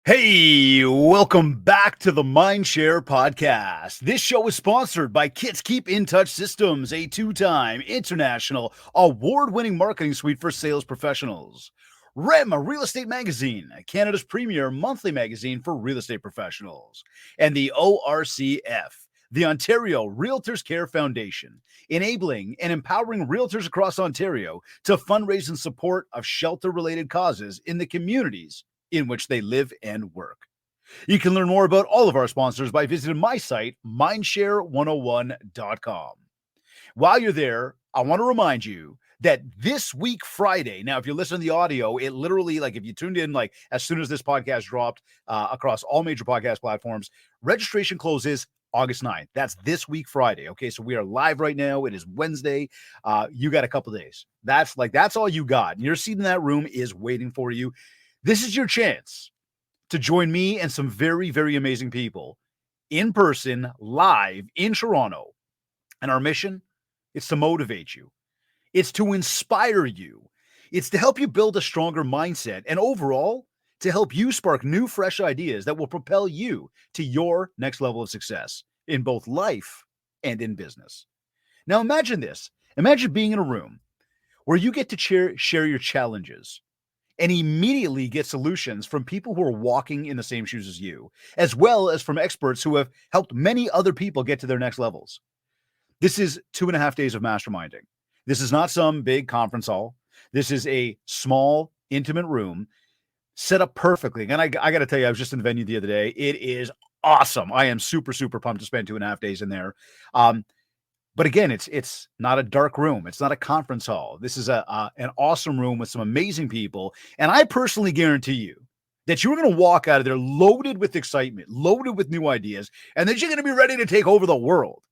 Hey, welcome back to the MindShare Podcast. This show is sponsored by Kids Keep in Touch Systems, a two-time international award-winning marketing suite for sales professionals. REM Real Estate Magazine, Canada's premier monthly magazine for real estate professionals. And the ORCF, the Ontario Realtors Care Foundation, enabling and empowering realtors across Ontario to fundraise in support of shelter-related causes in the communities in which they live and work. You can learn more about all of our sponsors by visiting my site, mindshare101.com. While you're there, I want to remind you that this week, Friday, now, if you listen to the audio, it literally, like if you tuned in, like as soon as this podcast dropped across all major podcast platforms, registration closes August 9th. That's this week, Friday. Okay, so we are live right now. It is Wednesday. You got a couple days. That's all you got. And your seat in that room is waiting for you. This is your chance to join me and some very, very amazing people in person, live in Toronto. And our mission is to motivate you. It's to inspire you. It's to help you build a stronger mindset and overall to help you spark new, fresh ideas that will propel you to your next level of success in both life and in business. Now imagine this. Imagine being in a room where you get to share your challenges and immediately get solutions from people who are walking in the same shoes as you, as well as from experts who have helped many other people get to their next levels. This is 2.5 days of masterminding. This is not some big conference hall. This is a small, intimate room set up perfectly. And I got to tell you, I was just in the venue the other day. It is awesome. I am super, super pumped to spend 2.5 days in there. But again, it's not a dark room. It's not a conference hall. This is an awesome room with some amazing people. And I personally guarantee you that you're going to walk out of there loaded with excitement, loaded with new ideas, and that you're going to be ready to take over the world.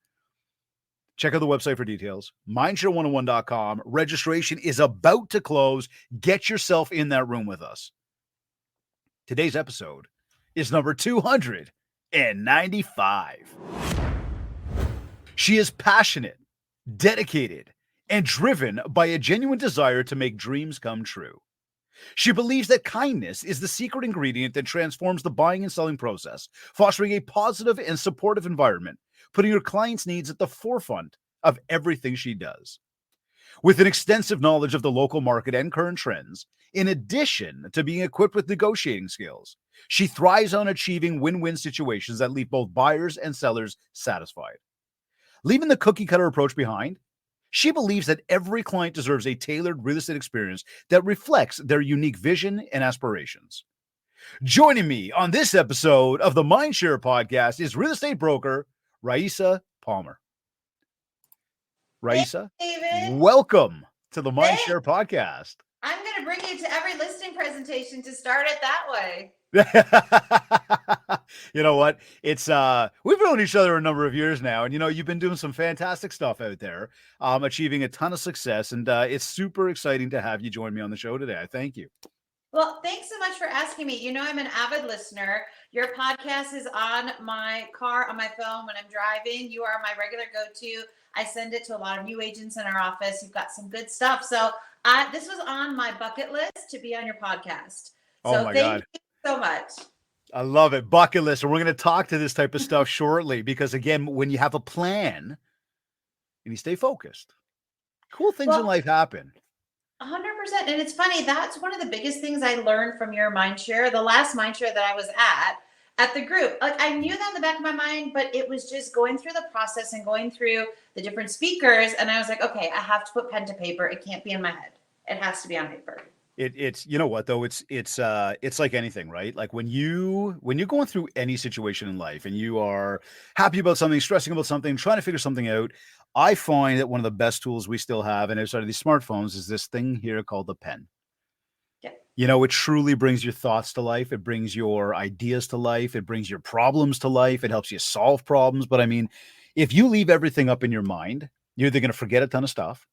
Check out the website for details, mindshare101.com. Registration is about to close. Get yourself in that room with us. Today's episode is number 295. She is passionate, dedicated, and driven by a genuine desire to make dreams come true. She believes that kindness is the secret ingredient that transforms the buying and selling process, fostering a positive and supportive environment, putting her clients' needs at the forefront of everything she does. With an extensive knowledge of the local market and current trends, in addition to being equipped with negotiating skills, she thrives on achieving win-win situations that leave both buyers and sellers satisfied. Leaving the cookie-cutter approach behind, she believes that every client deserves a tailored real estate experience that reflects their unique vision and aspirations. Joining me on this episode of the MindShare Podcast is real estate broker Rayissa Palmer. Rayissa, welcome to the MindShare Podcast. I'm going to bring you to every listing presentation to start it that way. You know what? It's we've known each other a number of years now, and you've been doing some fantastic stuff out there, achieving a ton of success, and it's super exciting to have you join me on the show today. I thank you. Well, thanks so much for asking me. I'm an avid listener. Your podcast is on my car, on my phone when I'm driving. You are my regular go-to. I send it to a lot of new agents in our office. You've got some good stuff. So this was on my bucket list to be on your podcast. So oh my God. Thank you so much. I love it. Bucket list. And we're going to talk to this type of stuff shortly, because again, when you have a plan and you stay focused, cool things in life happen. 100%. And it's funny, that's one of the biggest things I learned from your MindShare, the last MindShare that I was at the group. Like, I knew that in the back of my mind, but it was just going through the process and going through the different speakers. And I was like, okay, I have to put pen to paper. It can't be in my head. It has to be on paper. It's you know what though, it's like anything, right? Like when you're going through any situation in life and you are happy about something, stressing about something, trying to figure something out, I find that one of the best tools we still have, and outside of these smartphones, is this thing here called the pen. Yeah. It truly brings your thoughts to life. It brings your ideas to life. It brings your problems to life. It helps you solve problems. But I mean, if you leave everything up in your mind, you're either going to forget a ton of stuff,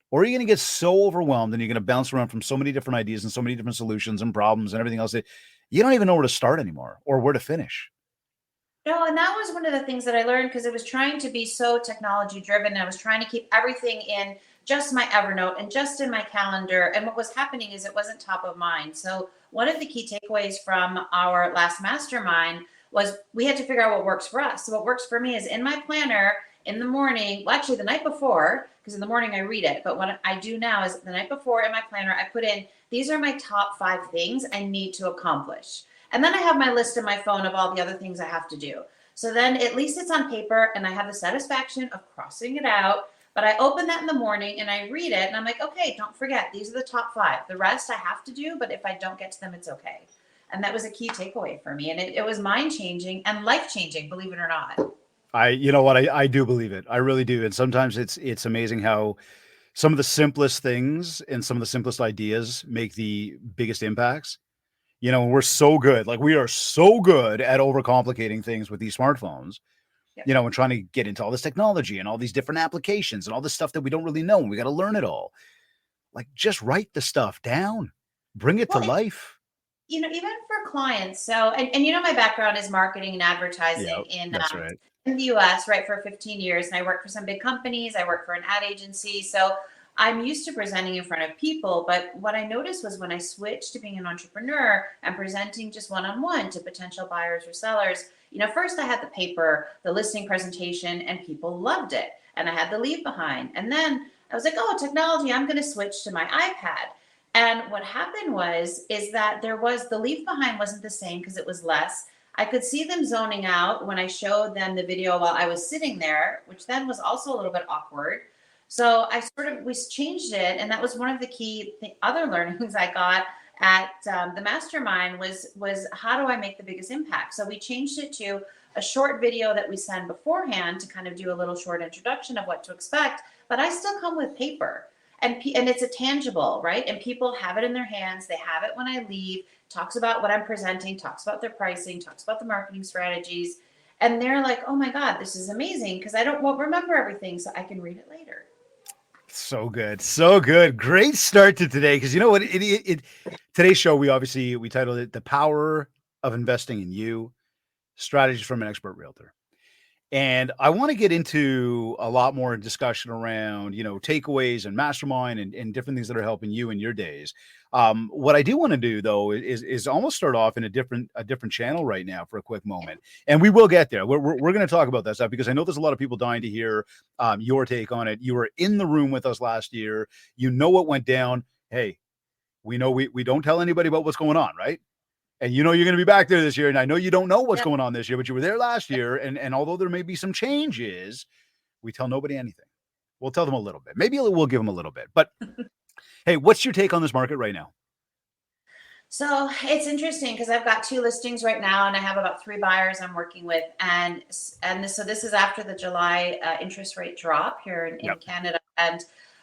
or you're going to get so overwhelmed and you're going to bounce around from so many different ideas and so many different solutions and problems and everything else that you don't even know where to start anymore or where to finish. No, and that was one of the things that I learned, because it was trying to be so technology driven. I was trying to keep everything in just my Evernote and just in my calendar. And what was happening is it wasn't top of mind. So one of the key takeaways from our last mastermind was we had to figure out what works for us. So what works for me is in my planner in the morning, well, actually the night before, because in the morning I read it. But what I do now is the night before in my planner, I put in, these are my top 5 things I need to accomplish. And then I have my list in my phone of all the other things I have to do. So then at least it's on paper and I have the satisfaction of crossing it out. But I open that in the morning and I read it and I'm like, okay, don't forget, these are the top 5. The rest I have to do, but if I don't get to them, it's okay. And that was a key takeaway for me. And it was mind-changing and life-changing, believe it or not. You know what? I do believe it. I really do. And sometimes it's amazing how some of the simplest things and some of the simplest ideas make the biggest impacts. You know, and we're so good. Like we are so good at overcomplicating things with these smartphones, Yep. you know, and trying to get into all this technology and all these different applications and all this stuff that we don't really know. And we got to learn it all. Like just write the stuff down, bring it to life. You know, even for clients. So, and you know, my background is marketing and advertising That's right. in the US, right, for 15 years. And I worked for some big companies. I worked for an ad agency. So I'm used to presenting in front of people. But what I noticed was when I switched to being an entrepreneur and presenting just one-on-one to potential buyers or sellers, you know, first I had the paper, the listing presentation, and people loved it. And I had the leave behind. And then I was like, oh, technology, I'm going to switch to my iPad. And what happened is that there was the leave behind wasn't the same because it was less. I could see them zoning out when I showed them the video while I was sitting there, which then was also a little bit awkward. So we changed it. And that was one of the key other learnings I got at the mastermind was how do I make the biggest impact? So we changed it to a short video that we send beforehand to kind of do a little short introduction of what to expect, but I still come with paper. And it's a tangible, right? And people have it in their hands. They have it when I leave, talks about what I'm presenting, talks about their pricing, talks about the marketing strategies. And they're like, oh my God, this is amazing because won't remember everything, so I can read it later. So good. So good. Great start to today. Because you know what? Today's show, we titled it The Power of Investing in You, Strategies from an Expert Realtor. And I want to get into a lot more discussion around, you know, takeaways and mastermind and different things that are helping you in your days. What I do want to do though is almost start off in a different channel right now for a quick moment, and we will get there. We're going to talk about that stuff because I know there's a lot of people dying to hear your take on it. You were in the room with us last year. You know what went down. Hey, we know we don't tell anybody about what's going on, right? And you know you're going to be back there this year. And I know you don't know what's going on this year, but you were there last year. And although there may be some changes, we tell nobody anything. We'll tell them a little bit. Maybe we'll give them a little bit. But hey, what's your take on this market right now? So it's interesting because I've got 2 listings right now and I have about 3 buyers I'm working with. So this is after the July interest rate drop here in Canada. And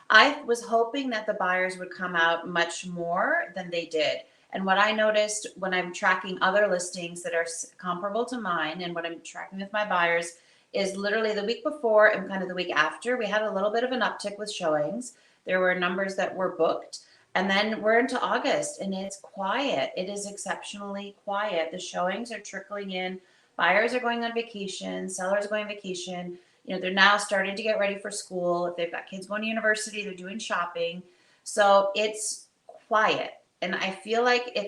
I was hoping that the buyers would come out much more than they did. And what I noticed when I'm tracking other listings that are comparable to mine and what I'm tracking with my buyers is literally the week before and kind of the week after, we had a little bit of an uptick with showings. There were numbers that were booked. And then we're into August and it's quiet. It is exceptionally quiet. The showings are trickling in. Buyers are going on vacation. Sellers are going on vacation. You know, they're now starting to get ready for school. If they've got kids going to university, they're doing shopping. So it's quiet. And I feel like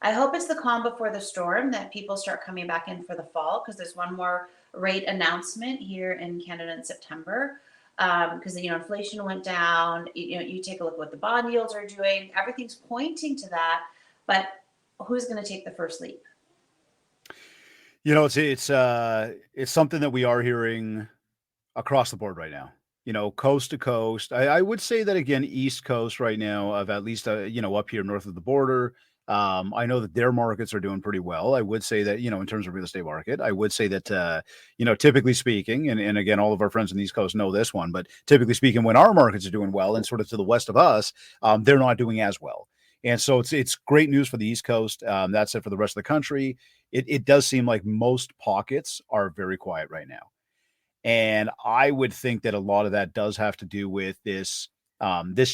I hope it's the calm before the storm that people start coming back in for the fall because there's one more rate announcement here in Canada in September because, you know, inflation went down. You know, you take a look at what the bond yields are doing. Everything's pointing to that. But who's going to take the first leap? You know, it's something that we are hearing across the board right now. You know, coast to coast. I would say that again, East Coast right now of at least, you know, up here north of the border. I know that their markets are doing pretty well. I would say that, you know, in terms of real estate market, I would say that, you know, typically speaking, and again, all of our friends on the East Coast know this one, but typically speaking, when our markets are doing well and sort of to the west of us, they're not doing as well. And so it's great news for the East Coast. That's it for the rest of the country. It does seem like most pockets are very quiet right now. And I would think that a lot of that does have to do with this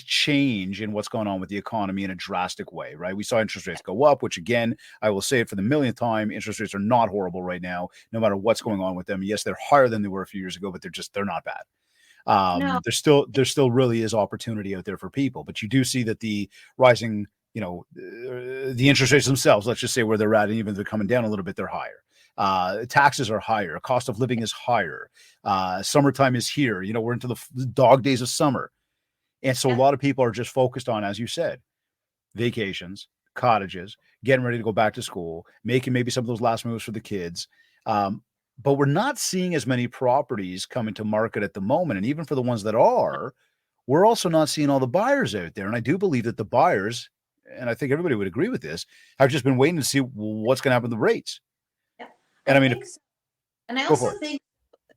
change in what's going on with the economy in a drastic way, right? We saw interest rates go up, which again, I will say it for the millionth time, interest rates are not horrible right now, no matter what's going on with them. Yes, they're higher than they were a few years ago, but they're not bad. No. There still really is opportunity out there for people, but you do see that the rising the interest rates themselves, let's just say where they're at, and even if they're coming down a little bit, they're higher. Taxes are higher. Cost of living is higher. Summertime is here. We're into the dog days of summer. And so a lot of people are just focused on, as you said, vacations, cottages, getting ready to go back to school, making maybe some of those last moves for the kids. But we're not seeing as many properties come into market at the moment. And even for the ones that are, we're also not seeing all the buyers out there. And I do believe that the buyers, and I think everybody would agree with this, have just been waiting to see what's going to happen with the rates. Yeah. And I mean, so. And I also think,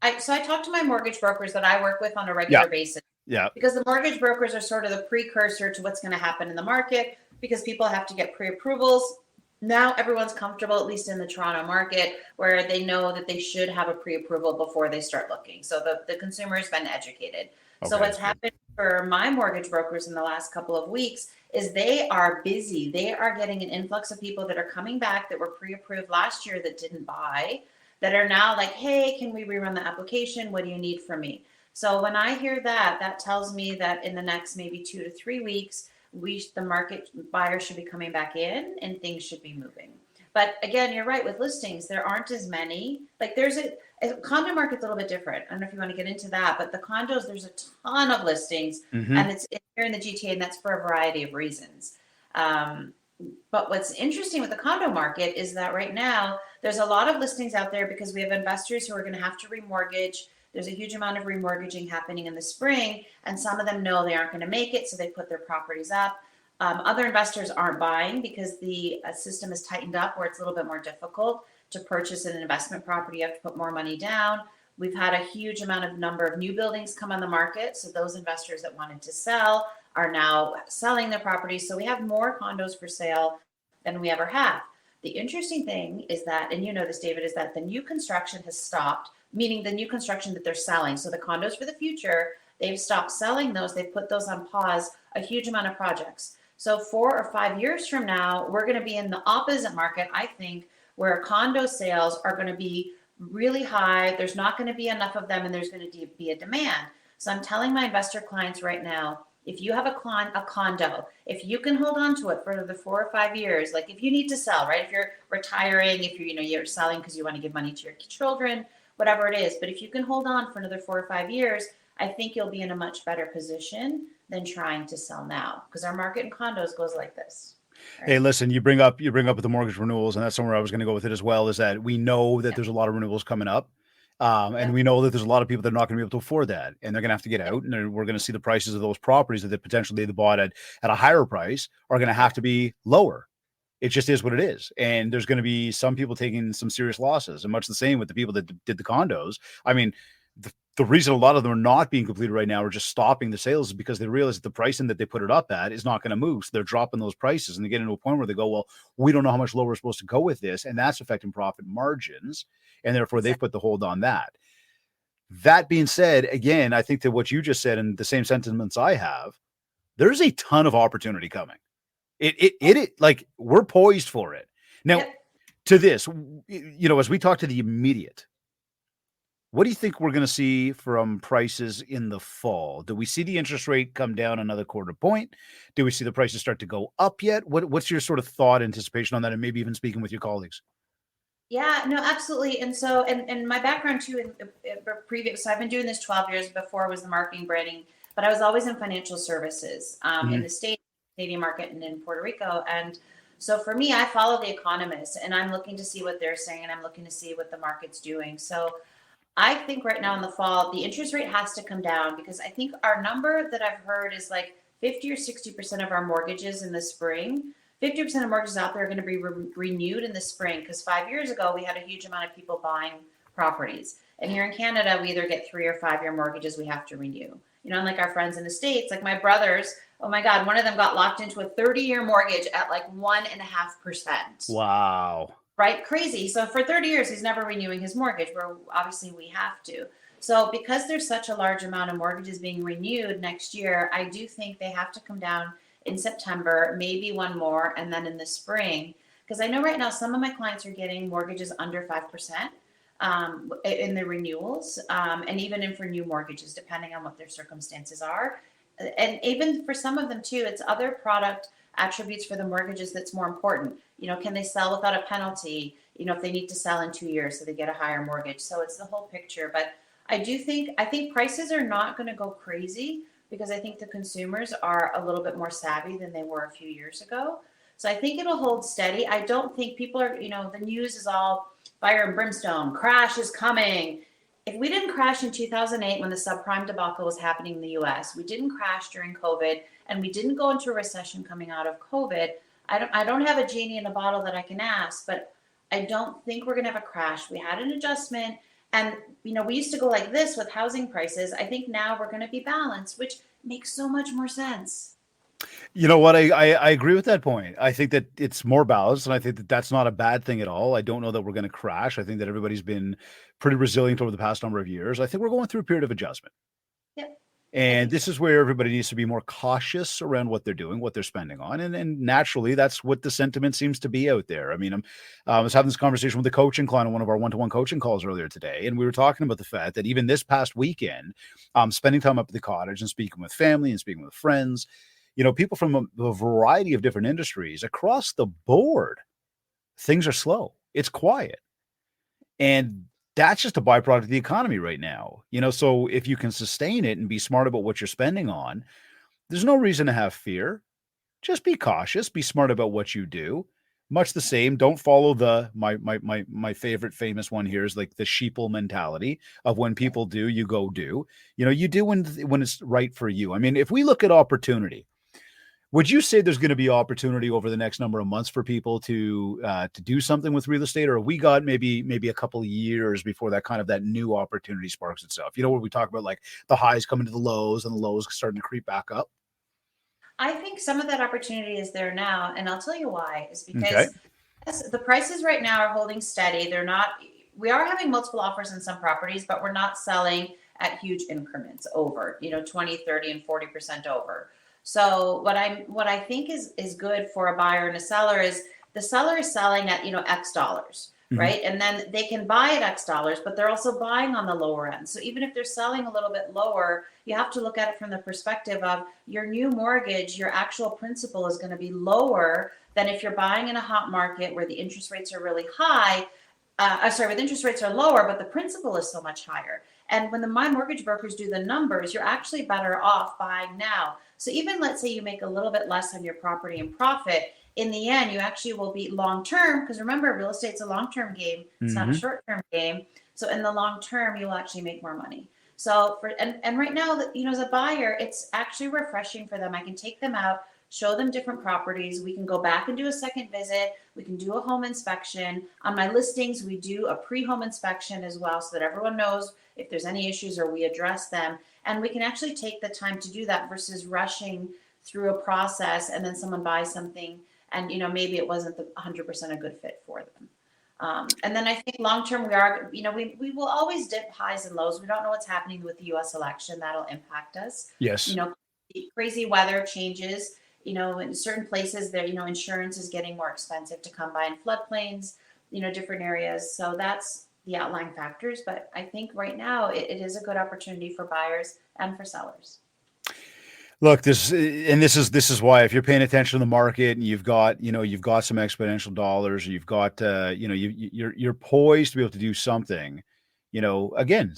I talk to my mortgage brokers that I work with on a regular basis. Yeah. Because the mortgage brokers are sort of the precursor to what's going to happen in the market, because people have to get pre-approvals. Now everyone's comfortable, at least in the Toronto market, where they know that they should have a pre-approval before they start looking. So the consumer has been educated. Okay. So what's happened for my mortgage brokers in the last couple of weeks is they are busy. They are getting an influx of people that are coming back that were pre-approved last year that didn't buy, that are now like, hey, can we rerun the application? What do you need from me? So when I hear that, that tells me that in the next maybe 2 to 3 weeks, the market buyers should be coming back in and things should be moving. But again, you're right, with listings, there aren't as many. Like there's a condo market's a little bit different. I don't know if you want to get into that, but the condos, there's a ton of listings and it's here in the GTA, and that's for a variety of reasons. But what's interesting with the condo market is that right now there's a lot of listings out there because we have investors who are going to have to remortgage. There's a huge amount of remortgaging happening in the spring, and some of them know they aren't going to make it, so they put their properties up. Other investors aren't buying because the system is tightened up where it's a little bit more difficult to purchase an investment property. You have to put more money down. We've had a huge number of new buildings come on the market, so those investors that wanted to sell are now selling their properties. So we have more condos for sale than we ever have. The interesting thing is that, and you know this, David, is that the new construction has stopped, meaning the new construction that they're selling. So the condos for the future, they've stopped selling those. They've put those on pause, a huge amount of projects. So 4 or 5 years from now, we're going to be in the opposite market, I think, where condo sales are going to be really high. There's not going to be enough of them, and there's going to be a demand. So I'm telling my investor clients right now, if you have a condo, if you can hold on to it for the 4 or 5 years, like if you need to sell, right? If you're retiring, if you're selling because you want to give money to your children, whatever it is. But if you can hold on for another 4 or 5 years, I think you'll be in a much better position than trying to sell now, because our market in condos goes like this. Right? Hey, listen, you bring up the mortgage renewals, and that's somewhere I was going to go with it as well, is that we know that there's a lot of renewals coming up. And we know that there's a lot of people that are not going to be able to afford that, and they're going to have to get out, and we're going to see the prices of those properties that they potentially bought at a higher price are going to have to be lower. It just is what it is. And there's going to be some people taking some serious losses, and much the same with the people that did the condos. I mean, the reason a lot of them are not being completed right now or just stopping the sales is because they realize that the pricing that they put it up at is not going to move. So they're dropping those prices, and they get into a point where they go, well, we don't know how much lower we're supposed to go with this. And that's affecting profit margins. And therefore they've put the hold on that. That being said, again, I think that what you just said and the same sentiments I have, there's a ton of opportunity coming. It like we're poised for it. Now, to this, as we talk to the immediate, what do you think we're going to see from prices in the fall? Do we see the interest rate come down another quarter point? Do we see the prices start to go up yet? What's your sort of thought, anticipation on that, and maybe even speaking with your colleagues? Yeah, no, absolutely. And so, and my background too, in previous, so I've been doing this 12 years. Before was the marketing, branding, but I was always in financial services in the Canadian market and in Puerto Rico. And so for me, I follow the economists, and I'm looking to see what they're saying, and I'm looking to see what the market's doing. So I think right now in the fall, the interest rate has to come down, because I think our number that I've heard is like 50 or 60% of our mortgages in the spring. 50% of mortgages out there are going to be renewed in the spring, because 5 years ago, we had a huge amount of people buying properties. And here in Canada, we either get 3 or 5 year mortgages we have to renew. Unlike our friends in the States, like my brothers, oh my God, one of them got locked into a 30-year mortgage at like 1.5%. Wow. Right? Crazy. So for 30 years, he's never renewing his mortgage, where obviously we have to. So because there's such a large amount of mortgages being renewed next year, I do think they have to come down in September, maybe one more, and then in the spring. Because I know right now some of my clients are getting mortgages under 5% in the renewals, and even for new mortgages, depending on what their circumstances are. And even for some of them too, it's other product attributes for the mortgages that's more important. Can they sell without a penalty? If they need to sell in 2 years so they get a higher mortgage. So it's the whole picture. But I think prices are not going to go crazy because I think the consumers are a little bit more savvy than they were a few years ago. So I think it'll hold steady. I don't think people are, the news is all fire and brimstone, crash is coming. If we didn't crash in 2008 when the subprime debacle was happening in the US, we didn't crash during COVID, and we didn't go into a recession coming out of COVID, I don't have a genie in a bottle that I can ask, but I don't think we're going to have a crash. We had an adjustment, and we used to go like this with housing prices. I think now we're going to be balanced, which makes so much more sense. You know what? I agree with that point. I think that it's more balanced, and I think that that's not a bad thing at all. I don't know that we're going to crash. I think that everybody's been pretty resilient over the past number of years. I think we're going through a period of adjustment. Yep. And this is where everybody needs to be more cautious around what they're doing, what they're spending on. And naturally, that's what the sentiment seems to be out there. I mean, I was having this conversation with a coaching client on one of our one-to-one coaching calls earlier today. And we were talking about the fact that even this past weekend, spending time up at the cottage and speaking with family and speaking with friends, people from a variety of different industries across the board, things are slow. It's quiet. And that's just a byproduct of the economy right now. So if you can sustain it and be smart about what you're spending on, there's no reason to have fear. Just be cautious, be smart about what you do. Much the same. Don't follow my favorite famous one here is like the sheeple mentality of when people do, you go do. You do when it's right for you. I mean, if we look at opportunity, would you say there's going to be opportunity over the next number of months for people to do something with real estate, or have we got maybe a couple of years before that new opportunity sparks itself? Where we talk about like the highs coming to the lows and the lows starting to creep back up. I think some of that opportunity is there now, and I'll tell you why. Is because the prices right now are holding steady. They're not. We are having multiple offers in some properties, but we're not selling at huge increments over 20, 30, and 40% over. So what I think is good for a buyer and a seller is the seller is selling at X dollars, right? And then they can buy at X dollars, but they're also buying on the lower end. So even if they're selling a little bit lower, you have to look at it from the perspective of your new mortgage, your actual principal is going to be lower than if you're buying in a hot market where the interest rates are really high. Where the interest rates are lower, but the principal is so much higher. And when my mortgage brokers do the numbers, you're actually better off buying now. So even let's say you make a little bit less on your property and profit, in the end, you actually will be long-term, because remember, real estate's a long-term game. It's not a short-term game. So in the long term, you'll actually make more money. So and right now, as a buyer, it's actually refreshing for them. I can take them out, show them different properties. We can go back and do a second visit. We can do a home inspection. On my listings, we do a pre-home inspection as well, so that everyone knows if there's any issues or we address them. And we can actually take the time to do that versus rushing through a process and then someone buys something and, maybe it wasn't 100% a good fit for them. And then I think long-term we will always dip highs and lows. We don't know what's happening with the U.S. election. That'll impact us. Yes. Crazy weather changes. In certain places there, insurance is getting more expensive to come by in floodplains, different areas. So that's the outlying factors. But I think right now it is a good opportunity for buyers and for sellers. Look, this is why if you're paying attention to the market and you've got some exponential dollars, you've got you're poised to be able to do something. Again,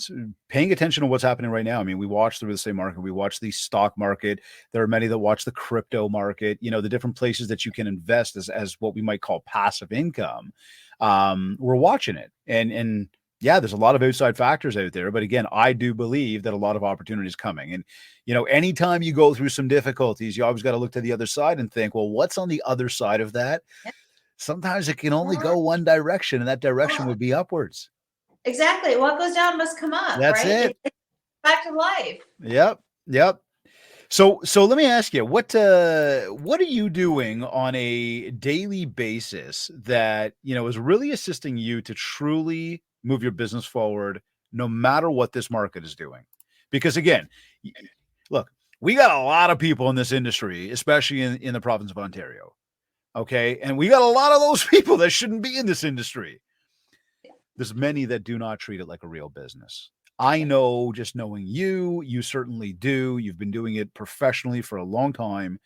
paying attention to what's happening right now. I mean, we watch the real estate market, we watch the stock market. There are many that watch the crypto market. The different places that you can invest as what we might call passive income. We're watching it, and yeah, there's a lot of outside factors out there, but again, I do believe that a lot of opportunity is coming. And, anytime you go through some difficulties, you always got to look to the other side and think, well, what's on the other side of that? Yep. Sometimes it can only go one direction, and that direction would be upwards. Exactly. What goes down must come up. That's right? it. It's back to life. Yep. So let me ask you, what are you doing on a daily basis that, is really assisting you to truly move your business forward, no matter what this market is doing? Because again, look, we got a lot of people in this industry, especially in the province of Ontario. Okay. And we got a lot of those people that shouldn't be in this industry. There's many that do not treat it like a real business. I know, just knowing you certainly do. You've been doing it professionally for a long time.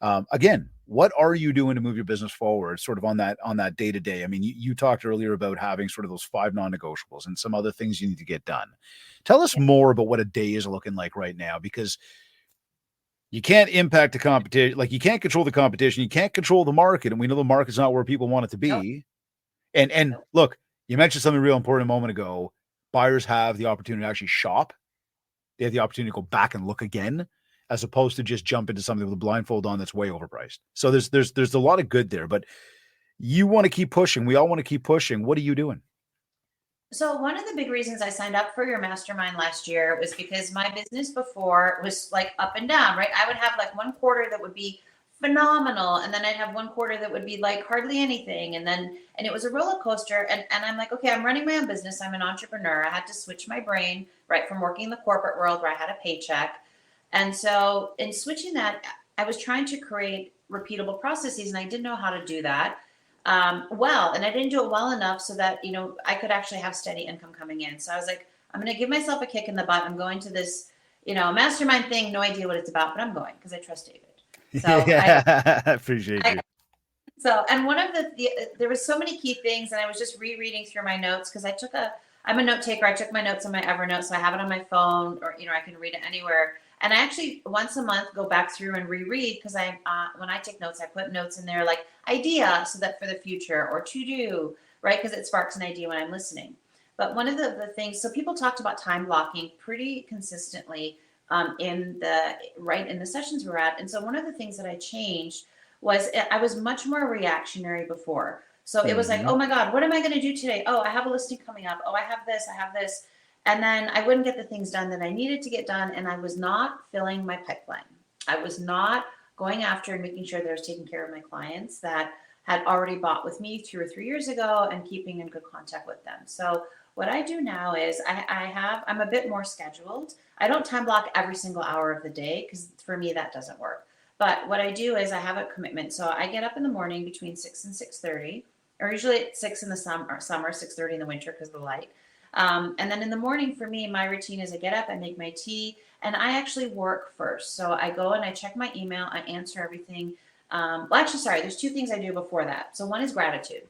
Again, what are you doing to move your business forward sort of on that day to day? I mean, you talked earlier about having sort of those 5 non-negotiables and some other things you need to get done. Tell us more about what a day is looking like right now, because you can't impact the competition. Like, you can't control the competition. You can't control the market. And we know the market's not where people want it to be. Nope. And look, you mentioned something real important a moment ago. Buyers have the opportunity to actually shop. They have the opportunity to go back and look again, as opposed to just jump into something with a blindfold on that's way overpriced. So there's a lot of good there, but you want to keep pushing. We all want to keep pushing. What are you doing? So one of the big reasons I signed up for your mastermind last year was because my business before was like up and down, right? I would have like one quarter that would be phenomenal, and then I'd have one quarter that would be like hardly anything, and it was a roller coaster. And I'm like, okay, I'm running my own business. I'm an entrepreneur. I had to switch my brain, right, from working in the corporate world where I had a paycheck. And so in switching that, I was trying to create repeatable processes, and I didn't know how to do that well, and I didn't do it well enough so that, I could actually have steady income coming in. So I was like, I'm going to give myself a kick in the butt. I'm going to this, mastermind thing. No idea what it's about, but I'm going because I trust David. So I appreciate you. So, and one of there was so many key things, and I was just rereading through my notes because I'm a note taker. I took my notes on my Evernote, so I have it on my phone, or, I can read it anywhere. And I actually once a month go back through and reread, because when I take notes, I put notes in there like idea, so that for the future, or to do, right? Because it sparks an idea when I'm listening. But one of the things, so people talked about time blocking pretty consistently in the sessions we're at. And so one of the things that I changed was I was much more reactionary before. So it was like, oh my God, what am I going to do today? Oh, I have a listing coming up. Oh, I have this. And then I wouldn't get the things done that I needed to get done. And I was not filling my pipeline. I was not going after and making sure that I was taking care of my clients that had already bought with me 2 or 3 years ago, and keeping in good contact with them. So what I do now is I'm a bit more scheduled. I don't time block every single hour of the day, because for me, that doesn't work. But what I do is I have a commitment. So I get up in the morning between 6 and 6:30, or usually at 6 in the summer, 6:30 in the winter because of the light. And then in the morning for me, my routine is I get up, I make my tea, and I actually work first. So I go and I check my email, I answer everything. There's 2 things I do before that. So one is gratitude.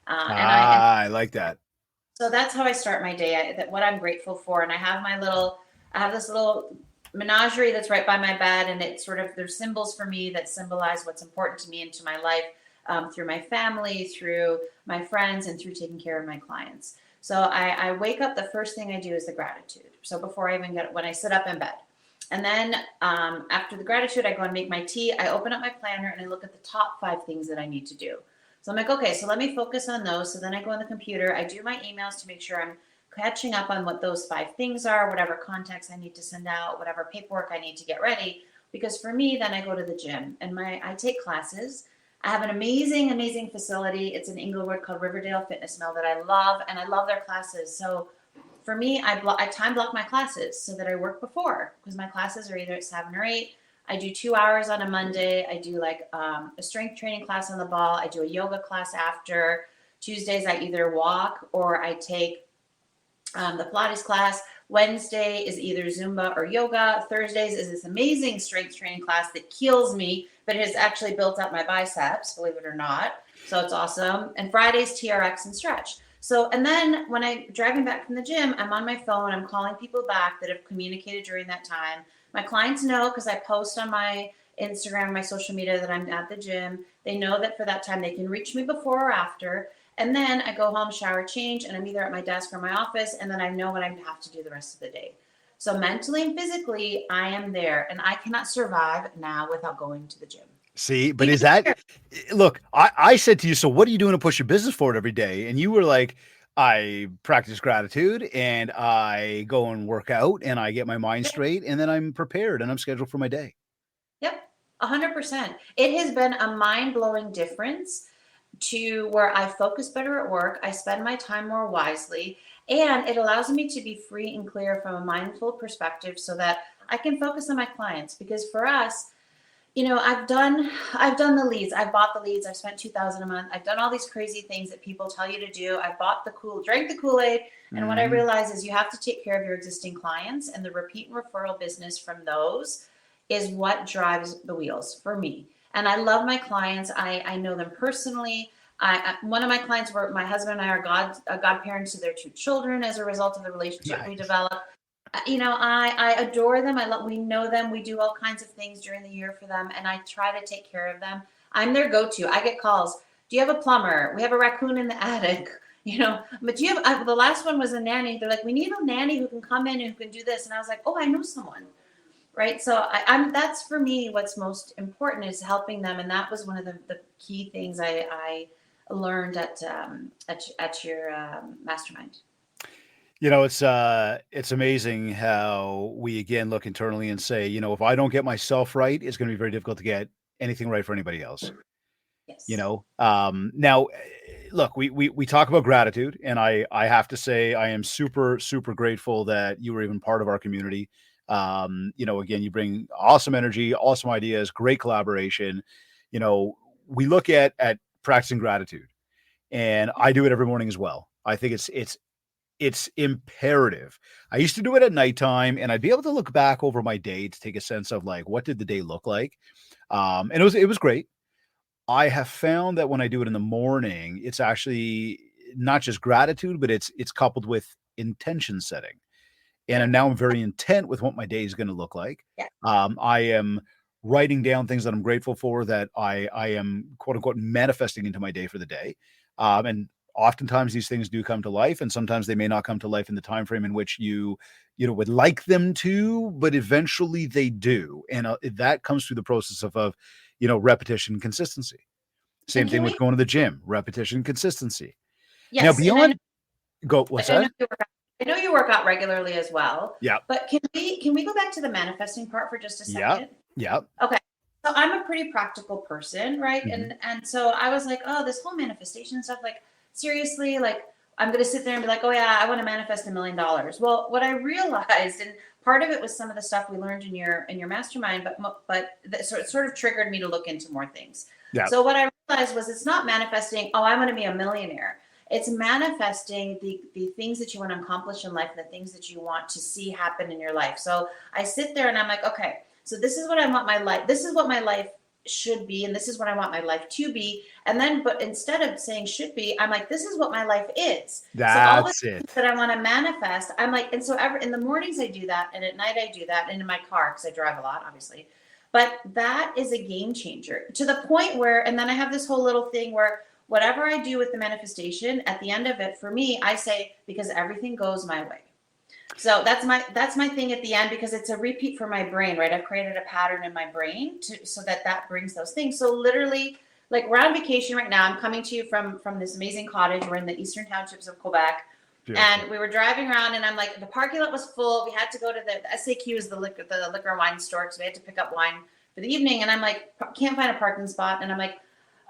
I like that. So that's how I start my day, what I'm grateful for. And I have this little menagerie that's right by my bed, and it's sort of, there's symbols for me that symbolize what's important to me and to my life, through my family, through my friends, and through taking care of my clients. So I wake up, the first thing I do is the gratitude. So before I even when I sit up in bed. And then after the gratitude, I go and make my tea. I open up my planner and I look at the top 5 things that I need to do. So I'm like, okay, so let me focus on those. So then I go on the computer, I do my emails to make sure I'm catching up on what those 5 things are, whatever contacts I need to send out, whatever paperwork I need to get ready. Because for me, then I go to the gym and I take classes. I have an amazing, amazing facility. It's in Inglewood called Riverdale Fitness Mill that I love, and I love their classes. So for me, I time block my classes so that I work before, because my classes are either at 7 or 8. I do 2 hours on a Monday. I do like a strength training class on the ball. I do a yoga class after. Tuesdays, I either walk or I take the Pilates class. Wednesday is either Zumba or yoga. Thursdays is this amazing strength training class that kills me, but it has actually built up my biceps, believe it or not. So it's awesome. And Fridays, TRX and stretch. So, and then when I'm driving back from the gym, I'm on my phone. I'm calling people back that have communicated during that time. My clients know, because I post on my Instagram, my social media, that I'm at the gym. They know that for that time they can reach me before or after. And then I go home, shower, change, and I'm either at my desk or my office, and then I know what I have to do the rest of the day. So mentally and physically, I am there, and I cannot survive now without going to the gym. See, but is that, look, I said to you, so what are you doing to push your business forward every day? And you were like, I practice gratitude, and I go and work out, and I get my mind straight, and then I'm prepared, and I'm scheduled for my day. Yep, 100%. It has been a mind-blowing difference to where I focus better at work. I spend my time more wisely, and it allows me to be free and clear from a mindful perspective so that I can focus on my clients. Because for us, I've done the leads. I've bought the leads. I've spent $2,000 a month. I've done all these crazy things that people tell you to do. I've bought drank the Kool-Aid. And what I realize is you have to take care of your existing clients, and the repeat and referral business from those is what drives the wheels for me. And I love my clients. I know them personally. One of my clients were my husband and I are godparents to their 2 children as a result of the relationship we Nice. developed. I adore them. We know them. We do all kinds of things during the year for them, and I try to take care of them. I'm their go-to. I get calls. Do you have a plumber? We have a raccoon in the attic. But do you have, the last one was a nanny. They're like, we need a nanny who can come in and who can do this. And I was like, oh, I know someone. Right. So that's for me, what's most important is helping them. And that was one of the key things I learned at your mastermind. It's amazing how we again look internally and say, if I don't get myself right, it's going to be very difficult to get anything right for anybody else. Yes. Now, look, we talk about gratitude, and I have to say I am super, super grateful that you were even part of our community. Again, you bring awesome energy, awesome ideas, great collaboration. We look at practicing gratitude, and I do it every morning as well. I think it's imperative. I used to do it at nighttime, and I'd be able to look back over my day to take a sense of like, what did the day look like? And it was great. I have found that when I do it in the morning, it's actually not just gratitude, but it's coupled with intention setting. And now I'm very intent with what my day is going to look like. Yeah. I am writing down things that I'm grateful for, that I am quote unquote manifesting into my day for the day. And oftentimes these things do come to life, and sometimes they may not come to life in the time frame in which you would like them to, but eventually they do. And that comes through the process of repetition, consistency. Same thing with going to the gym, repetition, consistency. Yes. Now beyond what's that? I know you work out regularly as well. Yeah. But can we go back to the manifesting part for just a second? Yeah. Okay. So I'm a pretty practical person, right? Mm-hmm. And so I was like, oh, this whole manifestation stuff, like seriously, like I'm going to sit there and be like, oh yeah, I want to manifest $1 million. Well, what I realized, and part of it was some of the stuff we learned in your mastermind, but it sort of triggered me to look into more things. Yeah. So what I realized was it's not manifesting, oh, I'm going to be a millionaire. It's manifesting the things that you want to accomplish in life, the things that you want to see happen in your life. So I sit there and I'm like, okay, so this is what I want my life. This is what my life should be. And this is what I want my life to be. And then, but instead of saying should be, I'm like, this is what my life is. That's so all the things that I want to manifest, I'm like, and so in the mornings I do that. And at night I do that. And in my car, because I drive a lot, obviously. But that is a game changer to the point where, and then I have this whole little thing where whatever I do with the manifestation, at the end of it, for me, I say, because everything goes my way. So that's my thing at the end, because it's a repeat for my brain, right? I've created a pattern in my brain so that brings those things. So literally, like we're on vacation right now. I'm coming to you from this amazing cottage. We're in the eastern townships of Quebec. Beautiful. And we were driving around, and I'm like, the parking lot was full. We had to go to the SAQ is the liquor and wine store, because we had to pick up wine for the evening. And I'm like, can't find a parking spot. And I'm like,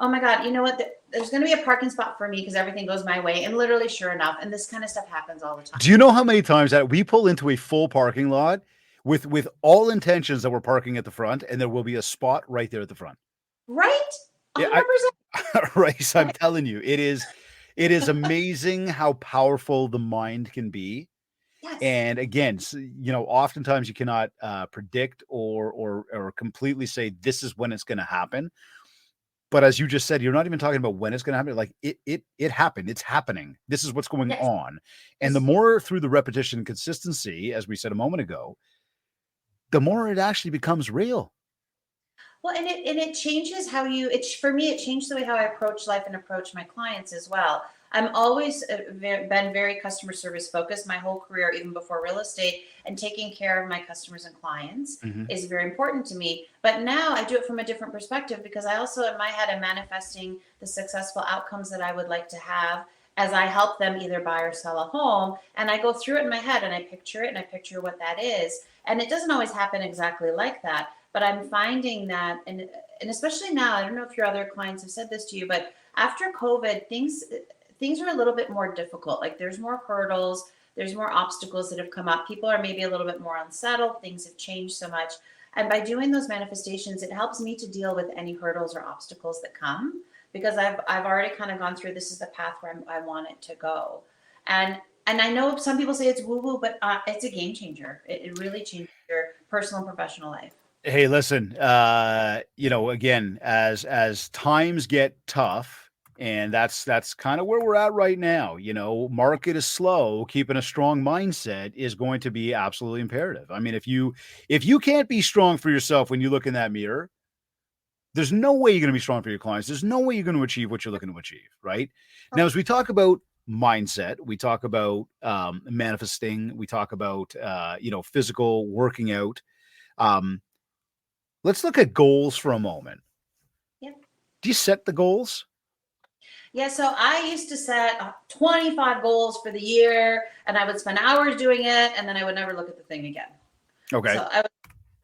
oh my God, you know what? There's going to be a parking spot for me because everything goes my way. And literally, sure enough, and this kind of stuff happens all the time. Do you know how many times that we pull into a full parking lot with all intentions that we're parking at the front, and there will be a spot right there at the front? Right? 100%. Yeah, right. So I'm telling you, it is amazing how powerful the mind can be. Yes. And again, oftentimes you cannot predict or completely say this is when it's going to happen. But as you just said, you're not even talking about when it's going to happen. Like it happened. It's happening. This is what's going on. And the more through the repetition and consistency, as we said a moment ago, the more it actually becomes real. Well, and it changes for me, it changed the way how I approach life and approach my clients as well. I'm always been very customer service focused my whole career, even before real estate, and taking care of my customers and clients is very important to me. But now I do it from a different perspective, because I also in my head am manifesting the successful outcomes that I would like to have as I help them either buy or sell a home. And I go through it in my head and I picture it and I picture what that is. And it doesn't always happen exactly like that. But I'm finding that, and especially now, I don't know if your other clients have said this to you, but after COVID, things are a little bit more difficult. Like there's more hurdles, there's more obstacles that have come up. People are maybe a little bit more unsettled. Things have changed so much. And by doing those manifestations, it helps me to deal with any hurdles or obstacles that come, because I've already kind of gone through, this is the path where I want it to go. And I know some people say it's woo-woo, but it's a game changer. It really changes your personal and professional life. Hey, listen, again, as times get tough, and that's kind of where we're at right now. Market is slow. Keeping a strong mindset is going to be absolutely imperative. I mean, if you can't be strong for yourself when you look in that mirror, there's no way you're going to be strong for your clients. There's no way you're going to achieve what you're looking to achieve, right? Now, as we talk about mindset, we talk about manifesting, we talk about physical working out. Um, Let's look at goals for a moment. Yeah. Do you set the goals? Yeah, so I used to set 25 goals for the year, and I would spend hours doing it, and then I would never look at the thing again. Okay.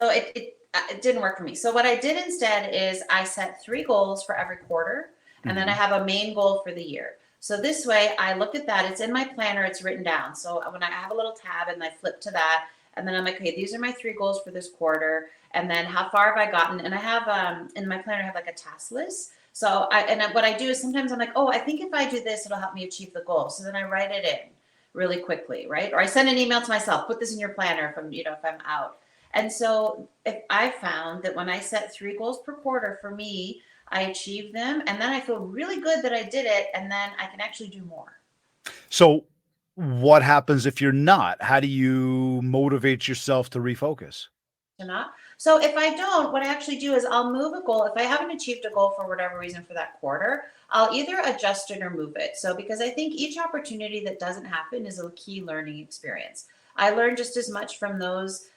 So it didn't work for me. So what I did instead is I set 3 goals for every quarter, and then I have a main goal for the year. So this way I look at that. It's in my planner. It's written down. So when I have a little tab and I flip to that, and then I'm like, okay, these are my 3 goals for this quarter. And then how far have I gotten? And I have in my planner, I have like a task list. So what I do is sometimes I'm like, oh, I think if I do this, it'll help me achieve the goal. So then I write it in really quickly, right? Or I send an email to myself, put this in your planner if I'm out. And so if I found that when I set 3 goals per quarter for me, I achieve them, and then I feel really good that I did it, and then I can actually do more. So what happens if you're not? How do you motivate yourself to refocus? Not. So if I don't, what I actually do is I'll move a goal. If I haven't achieved a goal for whatever reason for that quarter, I'll either adjust it or move it. So because I think each opportunity that doesn't happen is a key learning experience. I learn just as much from those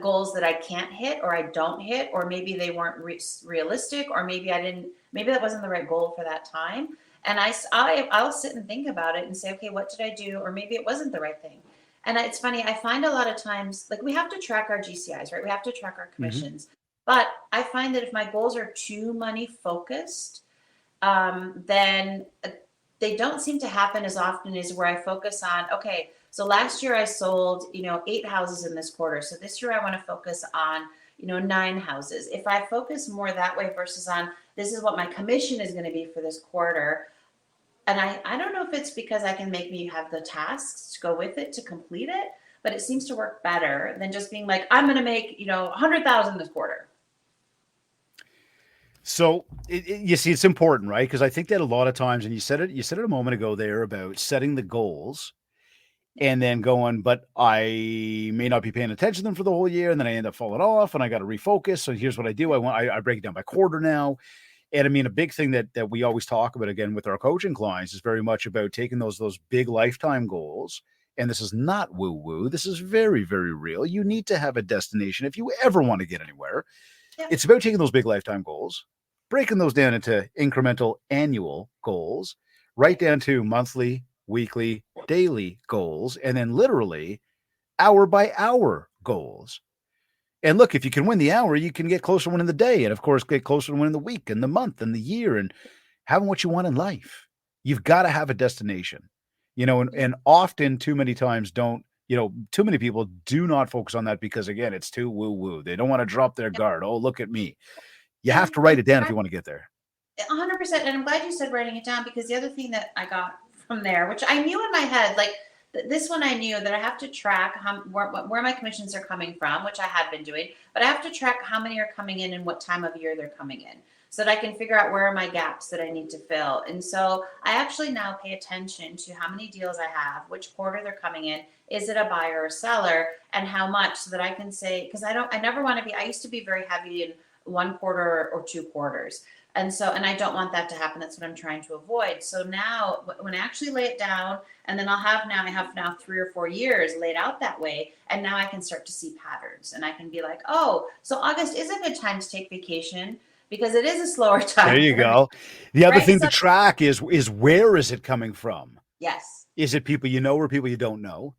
goals that I can't hit or I don't hit, or maybe they weren't realistic, or maybe that wasn't the right goal for that time. And I'll sit and think about it and say, okay, what did I do? Or maybe it wasn't the right thing. And it's funny, I find a lot of times, like, we have to track our GCIs, right? We have to track our commissions. But I find that if my goals are too money focused, then they don't seem to happen as often as where I focus on, okay, so last year I sold, 8 houses in this quarter. So this year I want to focus on, 9 houses. If I focus more that way versus on, this is what my commission is going to be for this quarter. And I don't know if it's because I can make me have the tasks to go with it to complete it, but it seems to work better than just being like, I'm going to make, 100,000 this quarter. So you see, it's important, right? Because I think that a lot of times, and you said it a moment ago there about setting the goals and then going, but I may not be paying attention to them for the whole year. And then I end up falling off and I got to refocus. So here's what I do. I break it down by quarter now. And I mean, a big thing that we always talk about, again, with our coaching clients is very much about taking those big lifetime goals. And this is not woo woo. This is very, very real. You need to have a destination if you ever want to get anywhere. Yeah. It's about taking those big lifetime goals, breaking those down into incremental annual goals, right down to monthly, weekly, daily goals, and then literally hour by hour goals. And look, if you can win the hour, you can get closer to winning the day. And of course, get closer to winning the week and the month and the year and having what you want in life. You've got to have a destination, and often too many times too many people do not focus on that because, again, it's too woo-woo. They don't want to drop their guard. Oh, look at me. You have to write it down if you want to get there. 100%. And I'm glad you said writing it down, because the other thing that I got from there, which I knew in my head, like, this one I knew that I have to track where my commissions are coming from, which I had been doing, but I have to track how many are coming in and what time of year they're coming in, so that I can figure out where are my gaps that I need to fill. And so I actually now pay attention to how many deals I have, which quarter they're coming in, is it a buyer or seller, and how much, so that I can say, because I never want to be, I used to be very heavy in 1 quarter or 2 quarters. And I don't want that to happen. That's what I'm trying to avoid. So now when I actually lay it down, and then I have now 3 or 4 years laid out that way. And now I can start to see patterns, and I can be like, oh, so August is a good time to take vacation, because it is a slower time. There you go. The other thing to track is where is it coming from? Yes. Is it people you know or people you don't know?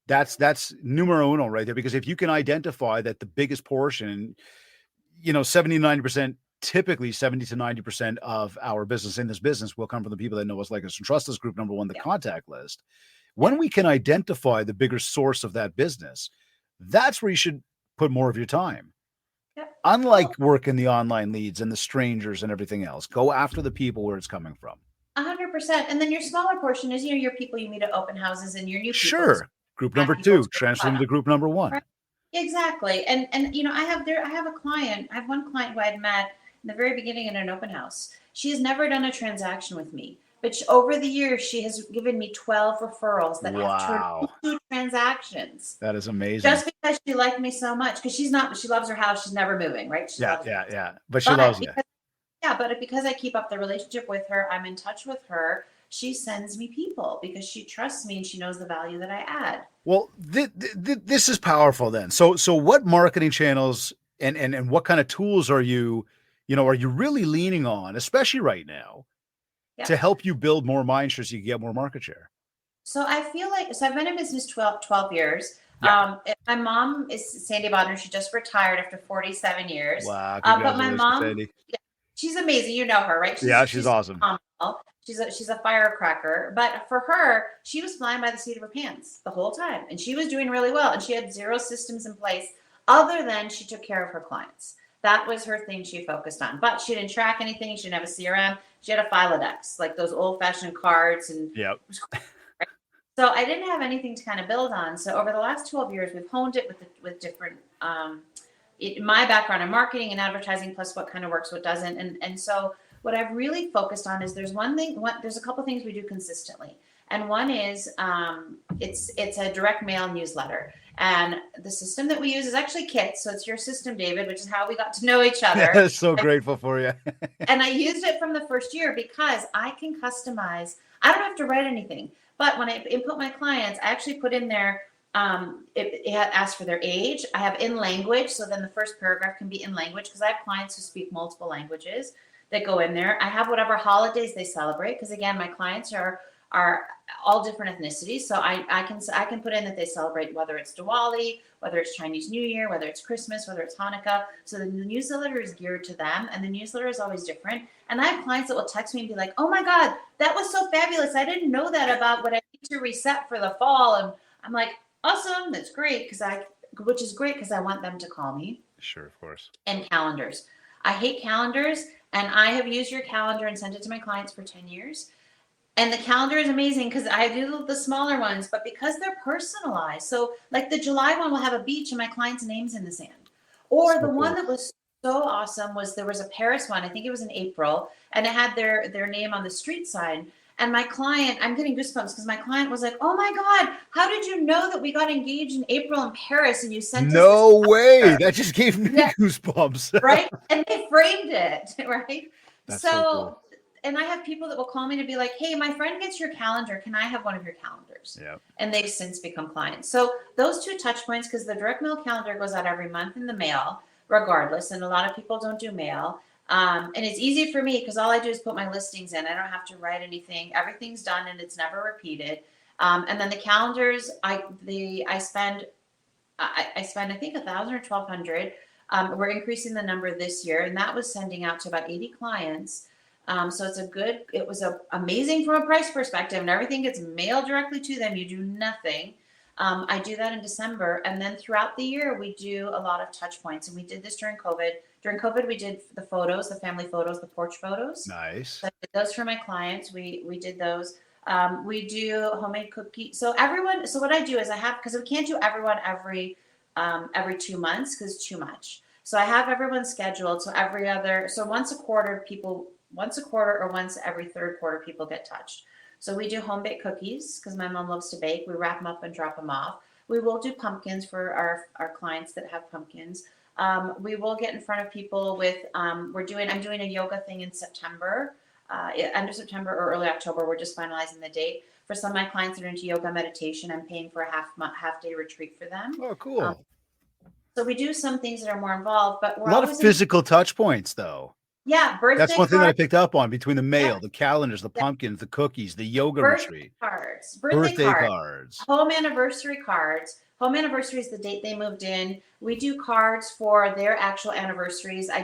That's numero uno right there. Because if you can identify that the biggest portion, 70, 90%, typically 70 to 90% of our business in this business will come from the people that know us, like us, and trust us. Group number 1, the contact list. When we can identify the bigger source of that business, that's where you should put more of your time. Yep. Unlike working the online leads and the strangers and everything else, go after the people where it's coming from. 100%. And then your smaller portion is, your people you meet at open houses and your new people. Sure. Group number 2, transfer them to group number 1. Right. Exactly. And I have a client. I have one client who I'd met in the very beginning in an open house. She has never done a transaction with me, but over the years she has given me 12 referrals that have turned Wow. into transactions. That is amazing. Just because she liked me so much, because she loves her house, she's never moving, right? She loves it. Yeah. But she loves you. But because I keep up the relationship with her, I'm in touch with her. She sends me people because she trusts me and she knows the value that I add. Well, this is powerful then. So what marketing channels and what kind of tools are you really leaning on, especially right now, to help you build more mind share so you can get more market share? So I feel like, I've been in business 12 years. Yeah. My mom is Sandy Bodner. She just retired after 47 years. Wow. But my mom, Sandy. she's amazing. You know her, right? She's awesome. Phenomenal. She's a firecracker. But for her, she was flying by the seat of her pants the whole time. And she was doing really well. And she had zero systems in place other than she took care of her clients. That was her thing she focused on. But she didn't track anything. She didn't have a CRM. She had a Filodex, like those old-fashioned cards. And yep. So I didn't have anything to kind of build on. So over the last 12 years, we've honed it with different, my background in marketing and advertising, plus what kind of works, what doesn't. And so what I've really focused on is there's a couple things we do consistently. And one is it's a direct mail newsletter. And the system that we use is actually Kit. So it's your system, David, which is how we got to know each other. So grateful for you. And I used it from the first year because I can customize. I don't have to write anything. But when I input my clients, I actually put in there, it asks for their age. I have in language. So then the first paragraph can be in language because I have clients who speak multiple languages that go in there. I have whatever holidays they celebrate because, again, my clients are all different ethnicities. So I can put in that they celebrate, whether it's Diwali, whether it's Chinese New Year, whether it's Christmas, whether it's Hanukkah. So the newsletter is geared to them, and the newsletter is always different. And I have clients that will text me and be like, "Oh my God, that was so fabulous! I didn't know that about what I need to reset for the fall." And I'm like, "Awesome, that's great," which is great because I want them to call me. Sure, of course. And calendars. I hate calendars, and I have used your calendar and sent it to my clients for 10 years. And the calendar is amazing because I do the smaller ones, but because they're personalized. So like the July one will have a beach and my client's name's in the sand. Or so the one that was so awesome was there was a Paris one, I think it was in April, and it had their name on the street sign. And my client, I'm getting goosebumps because my client was like, "Oh my God, how did you know that we got engaged in April in Paris and you sent us No way. That just gave me goosebumps. Right? And they framed it, right? That's so cool. And I have people that will call me to be like, "Hey, my friend gets your calendar. Can I have one of your calendars?" Yeah. And they've since become clients. So those two touch points, because the direct mail calendar goes out every month in the mail, regardless. And a lot of people don't do mail. And it's easy for me because all I do is put my listings in. I don't have to write anything. Everything's done and it's never repeated. And then the calendars, I spend I think 1,000 or 1,200. We're increasing the number this year, and that was sending out to about 80 clients. So it was amazing from a price perspective, and everything gets mailed directly to them. You do nothing. I do that in December. And then throughout the year, we do a lot of touch points. And we did this during COVID. During COVID, we did the photos, the family photos, the porch photos. Nice. So I did those for my clients. We did those. We do homemade cookies. So what I do is because we can't do everyone every 2 months because it's too much. So I have everyone scheduled. So once a quarter or once every third quarter, people get touched. So we do home baked cookies because my mom loves to bake. We wrap them up and drop them off. We will do pumpkins for our clients that have pumpkins. We will get in front of people with, I'm doing a yoga thing in September, end of September or early October. We're just finalizing the date. For some of my clients that are into yoga meditation, I'm paying for a half day retreat for them. Oh, cool. So we do some things that are more involved, but we're a lot of physical touch points though. Yeah, birthday That's one thing cards. that I picked up on between the mail, the calendars, the pumpkins, the cookies, the yoga retreat. Birthday cards. Home anniversary cards. Home anniversary is the date they moved in. We do cards for their actual anniversaries. I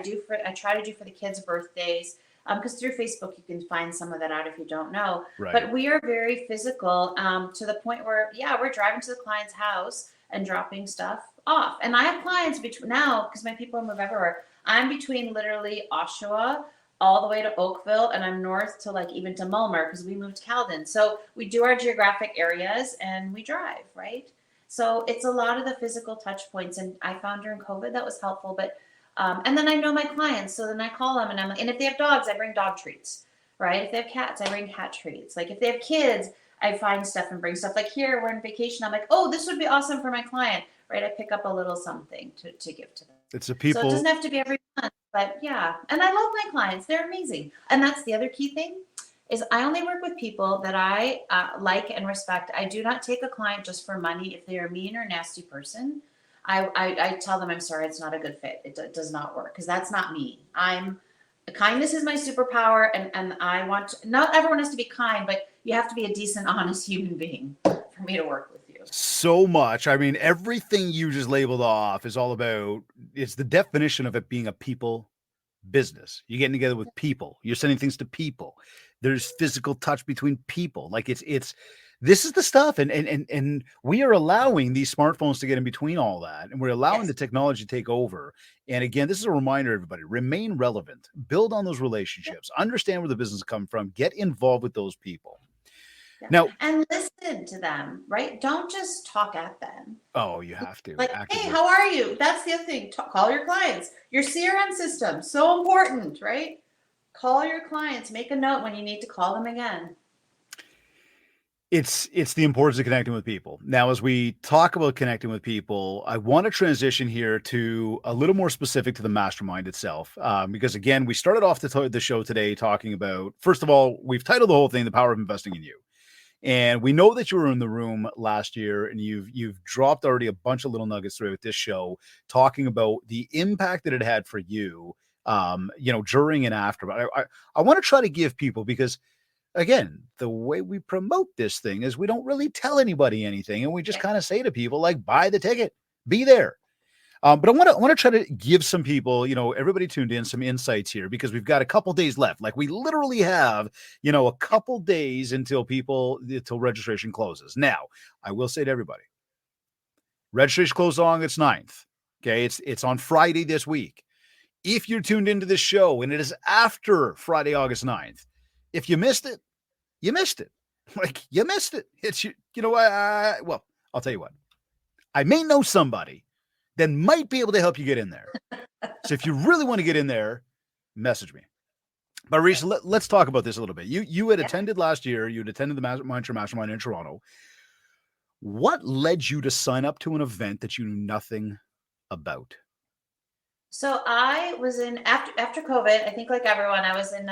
try to do for the kids' birthdays. Because through Facebook, you can find some of that out if you don't know. Right. But we are very physical to the point where, we're driving to the client's house and dropping stuff off. And I have clients now, because my people move everywhere. I'm between literally Oshawa all the way to Oakville, and I'm north to even to Mulmer because we moved to Camden. So we do our geographic areas and we drive, right? So it's a lot of the physical touch points. And I found during COVID that was helpful. But and then I know my clients. So then I call them and if they have dogs, I bring dog treats, right? If they have cats, I bring cat treats. Like if they have kids, I find stuff and bring stuff. Like here, we're on vacation. I'm like, oh, this would be awesome for my client, right? I pick up a little something to give to them. It's the people. So it doesn't have to be every month, but yeah. And I love my clients. They're amazing. And that's the other key thing is I only work with people that I like and respect. I do not take a client just for money. If they're a mean or nasty person, I tell them, I'm sorry, it's not a good fit. It does not work because that's not me. Kindness is my superpower. And I want not everyone has to be kind, but you have to be a decent, honest human being for me to work with you. So much. I mean, everything you just labeled off is all about, it's the definition of it being a people business. You're getting together with people. You're sending things to people. There's physical touch between people. Like it's this is the stuff. And we are allowing these smartphones to get in between all that. And we're allowing the technology to take over. And again, this is a reminder, everybody, remain relevant, build on those relationships, understand where the business comes from, get involved with those people. Yeah. Now, and listen to them, right? Don't just talk at them. Oh, you have to. Like, actively. Hey, how are you? That's the other thing. Call your clients. Your CRM system, so important, right? Call your clients. Make a note when you need to call them again. It's the importance of connecting with people. Now, as we talk about connecting with people, I want to transition here to a little more specific to the mastermind itself. Because again, we started off the show today talking about, first of all, we've titled the whole thing, The Power of Investing in You. And we know that you were in the room last year and you've dropped already a bunch of little nuggets throughout this show talking about the impact that it had for you, during and after. But I want to try to give people, because again, the way we promote this thing is we don't really tell anybody anything. And we just kind of say to people like, buy the ticket, be there. But I want to try to give some people, everybody tuned in, some insights here, because we've got a couple days left. Like we literally have, a couple days until registration closes. Now, I will say to everybody, registration closes on August 9th. Okay. It's on Friday this week. If you're tuned into this show and it is after Friday, August 9th, if you missed it, you missed it. Like you missed it. It's, well, I'll tell you what, I may know somebody that might be able to help you get in there. So if you really want to get in there, message me. But Rayissa, let's talk about this a little bit. You had attended last year. You had attended the MindShare Mastermind in Toronto. What led you to sign up to an event that you knew nothing about? So I was in after COVID, I think like everyone, I was in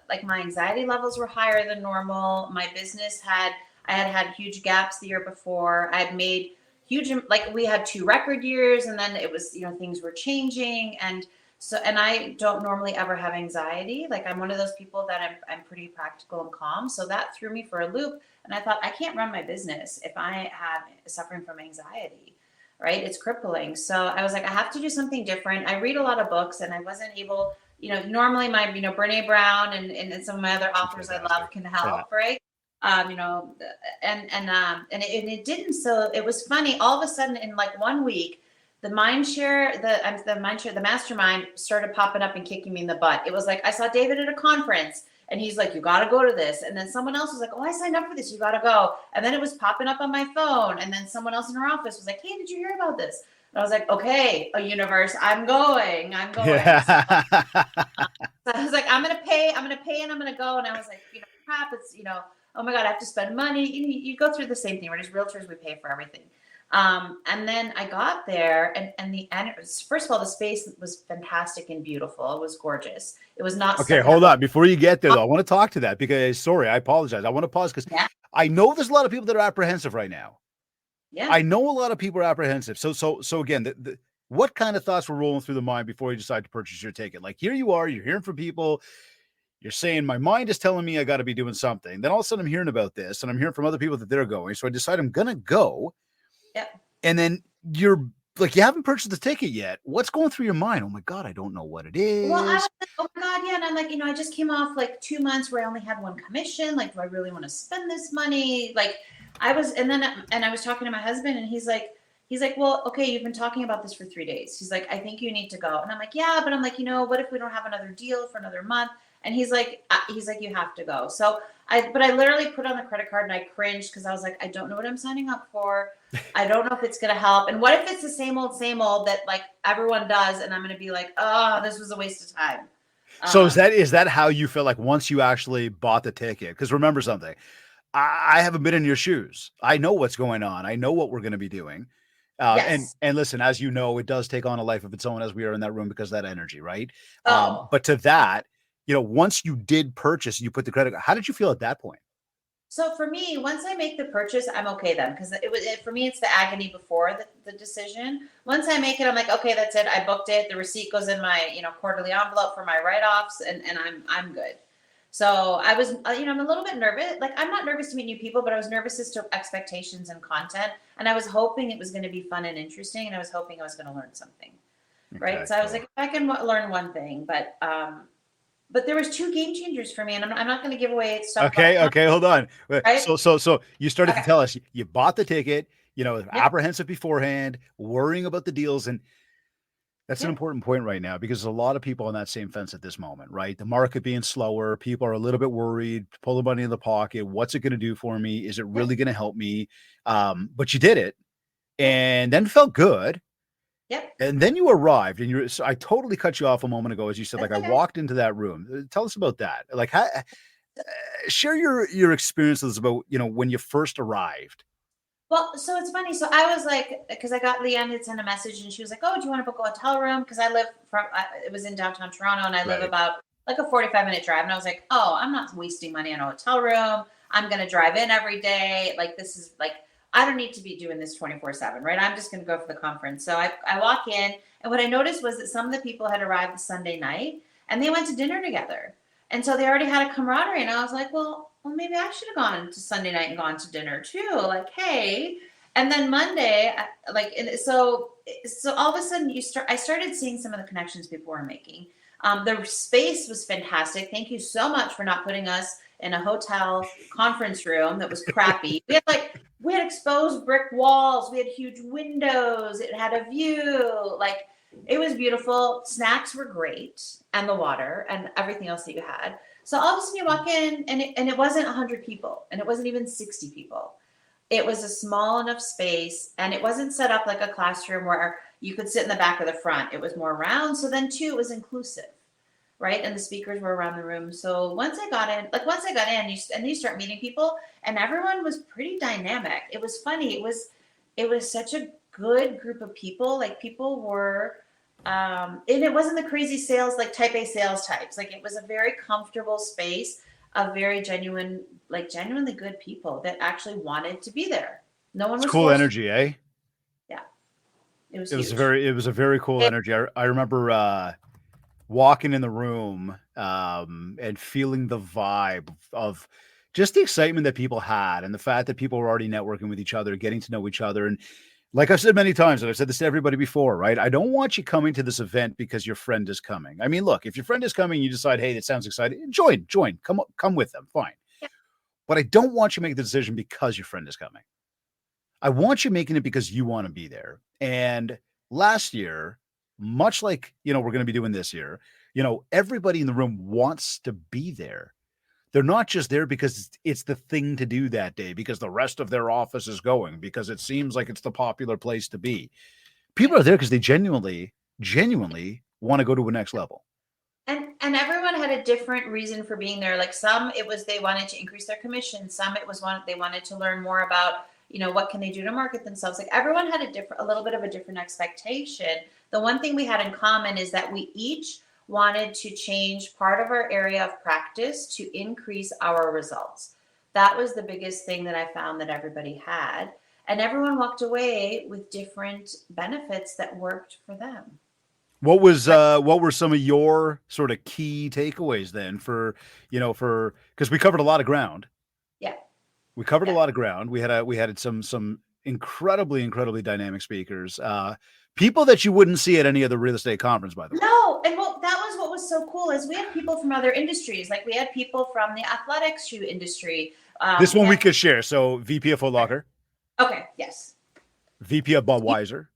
like my anxiety levels were higher than normal. My business I had huge gaps the year before. I had made huge, like we had 2 record years, and then it was, things were changing. And I don't normally ever have anxiety. Like I'm one of those people that I'm pretty practical and calm. So that threw me for a loop. And I thought, I can't run my business if I have suffering from anxiety, right? It's crippling. So I was like, I have to do something different. I read a lot of books and I wasn't able, normally my, Brene Brown and some of my other authors I love can help, right? It didn't. So it was funny. All of a sudden in like 1 week, the MindShare, the mastermind started popping up and kicking me in the butt. It was like, I saw David at a conference and he's like, you got to go to this. And then someone else was like, oh, I signed up for this. You got to go. And then it was popping up on my phone. And then someone else in her office was like, hey, did you hear about this? And I was like, okay, a universe, I'm going. Yeah. So I was like, I'm going to pay and I'm going to go. And I was like, crap, it's, oh my God, I have to spend money. You go through the same thing. We're just realtors. We pay for everything. And then I got there and it was, first of all, the space was fantastic and beautiful. It was gorgeous. It was not. Okay, hold on. Before you get there, though, I want to talk to that because, sorry, I apologize. I want to pause because I know there's a lot of people that are apprehensive right now. Yeah. I know a lot of people are apprehensive. So again, what kind of thoughts were rolling through the mind before you decide to purchase your ticket? Like here you are, you're hearing from people. You're saying my mind is telling me I got to be doing something. Then all of a sudden I'm hearing about this and I'm hearing from other people that they're going. So I decide I'm going to go. Yeah. And then you're like, you haven't purchased the ticket yet. What's going through your mind? Oh my God, I don't know what it is. Well, I was like, oh my God, yeah. And I'm like, I just came off like 2 months where I only had 1 commission. Like, do I really want to spend this money? Like I was talking to my husband and he's like, well, okay, you've been talking about this for 3 days. He's like, I think you need to go. And I'm like, yeah, but I'm like, what if we don't have another deal for another month? And he's like, you have to go. So but I literally put on the credit card and I cringed because I was like, I don't know what I'm signing up for. I don't know if it's going to help. And what if it's the same old that like everyone does? And I'm going to be like, oh, this was a waste of time. So is that how you feel like once you actually bought the ticket? Because remember something, I haven't been in your shoes. I know what's going on. I know what we're going to be doing. Yes. And listen, as you know, it does take on a life of its own as we are in that room because of that energy, right? Oh. But to that, once you did purchase, you put the credit, how did you feel at that point? So for me, once I make the purchase, I'm okay then, because for me, it's the agony before the decision. Once I make it, I'm like, okay, that's it. I booked it. The receipt goes in my, quarterly envelope for my write-offs, and I'm good. So I was, I'm a little bit nervous. Like, I'm not nervous to meet new people, but I was nervous as to expectations and content. And I was hoping it was going to be fun and interesting. And I was hoping I was going to learn something. Right. Okay, so I was like, if I can learn one thing, but there was 2 game changers for me, and I'm not going to give away stuff. Okay, hold on. Right? So you started to tell us you bought the ticket, apprehensive beforehand, worrying about the deals, and that's an important point right now because there's a lot of people on that same fence at this moment, right? The market being slower, people are a little bit worried, pull the money in the pocket. What's it going to do for me? Is it really going to help me? But you did it, and then felt good. Yep. And then you arrived and so I totally cut you off a moment ago. As you said, like, I walked into that room. Tell us about that. Like, share your experiences about, when you first arrived. Well, so it's funny. So I was like, because I got Leanne had sent a message and she was like, oh, do you want to book a hotel room? Because I live it was in downtown Toronto and I live about like a 45-minute drive. And I was like, oh, I'm not wasting money on a hotel room. I'm going to drive in every day. Like, this is like, I don't need to be doing this 24/7, right? I'm just going to go for the conference. So I walk in, and what I noticed was that some of the people had arrived the Sunday night, and they went to dinner together. And so they already had a camaraderie. And I was like, well, maybe I should have gone to Sunday night and gone to dinner too. Like, hey. And then Monday, so all of a sudden I started seeing some of the connections people were making. The space was fantastic. Thank you so much for not putting us in a hotel conference room that was crappy. We had exposed brick walls. We had huge windows. It had a view. Like, it was beautiful. Snacks were great, and the water and everything else that you had. So all of a sudden you walk in and it wasn't 100 people, and it wasn't even 60 people. It was a small enough space, and it wasn't set up like a classroom where you could sit in the back or the front. It was more round. So then too, it was inclusive. Right. And the speakers were around the room. So once I got in, you start meeting people, and everyone was pretty dynamic. It was funny. It was such a good group of people. Like, people were, and it wasn't the crazy sales, like type A sales types. Like, it was a very comfortable space of very genuinely good people that actually wanted to be there. No one was cool energy, eh? Yeah. It was a very cool energy. I remember, walking in the room and feeling the vibe of just the excitement that people had and the fact that people were already networking with each other, getting to know each other. And like I've said many times, and I've said this to everybody before, right? I don't want you coming to this event because your friend is coming. I mean, look, if your friend is coming, you decide, hey, that sounds exciting. Join, come with them. Fine. Yeah. But I don't want you to make the decision because your friend is coming. I want you making it because you want to be there. And last year, much like, we're going to be doing this year, everybody in the room wants to be there. They're not just there because it's the thing to do that day, because the rest of their office is going, because it seems like it's the popular place to be. People are there because they genuinely want to go to a next level. And everyone had a different reason for being there. Like, some, it was they wanted to increase their commission. Some, it was they wanted to learn more about, what can they do to market themselves. Like, everyone had a little bit of a different expectation. The one thing we had in common is that we each wanted to change part of our area of practice to increase our results. That was the biggest thing that I found that everybody had. And everyone walked away with different benefits that worked for them. What were some of your sort of key takeaways then because we covered a lot of ground. Yeah. We covered a lot of ground. We had some incredibly dynamic speakers. People that you wouldn't see at any other real estate conference, by the way. No, and that was what was so cool is we had people from other industries. Like, we had people from the athletics shoe industry. This one we could share. So VP of Foot Locker. Okay, yes. VP of Budweiser.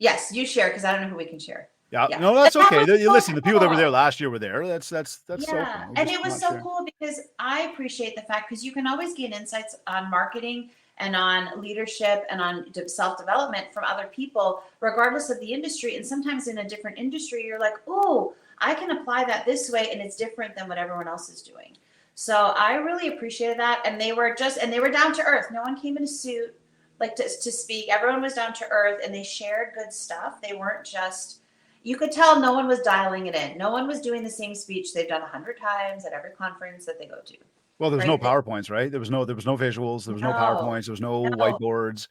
Yes, you share, because I don't know who we can share. Yeah, Yeah. no, that's And that okay. was so Listen, the people that were cool. there last year were there. That's so okay. Yeah. We're And just it was not so sure. cool because I appreciate the fact, because you can always gain insights on marketing and on leadership and on self-development from other people, regardless of the industry. And sometimes in a different industry, you're like, oh, I can apply that this way, and it's different than what everyone else is doing. So I really appreciated that. And they were down to earth. No one came in a suit like to speak. Everyone was down to earth, and they shared good stuff. They weren't just, you could tell no one was dialing it in. No one was doing the same speech they've done 100 times at every conference that they go to. Well, there was no Right? PowerPoints, right? There was no visuals. There was no No, PowerPoints. There was no no. whiteboards.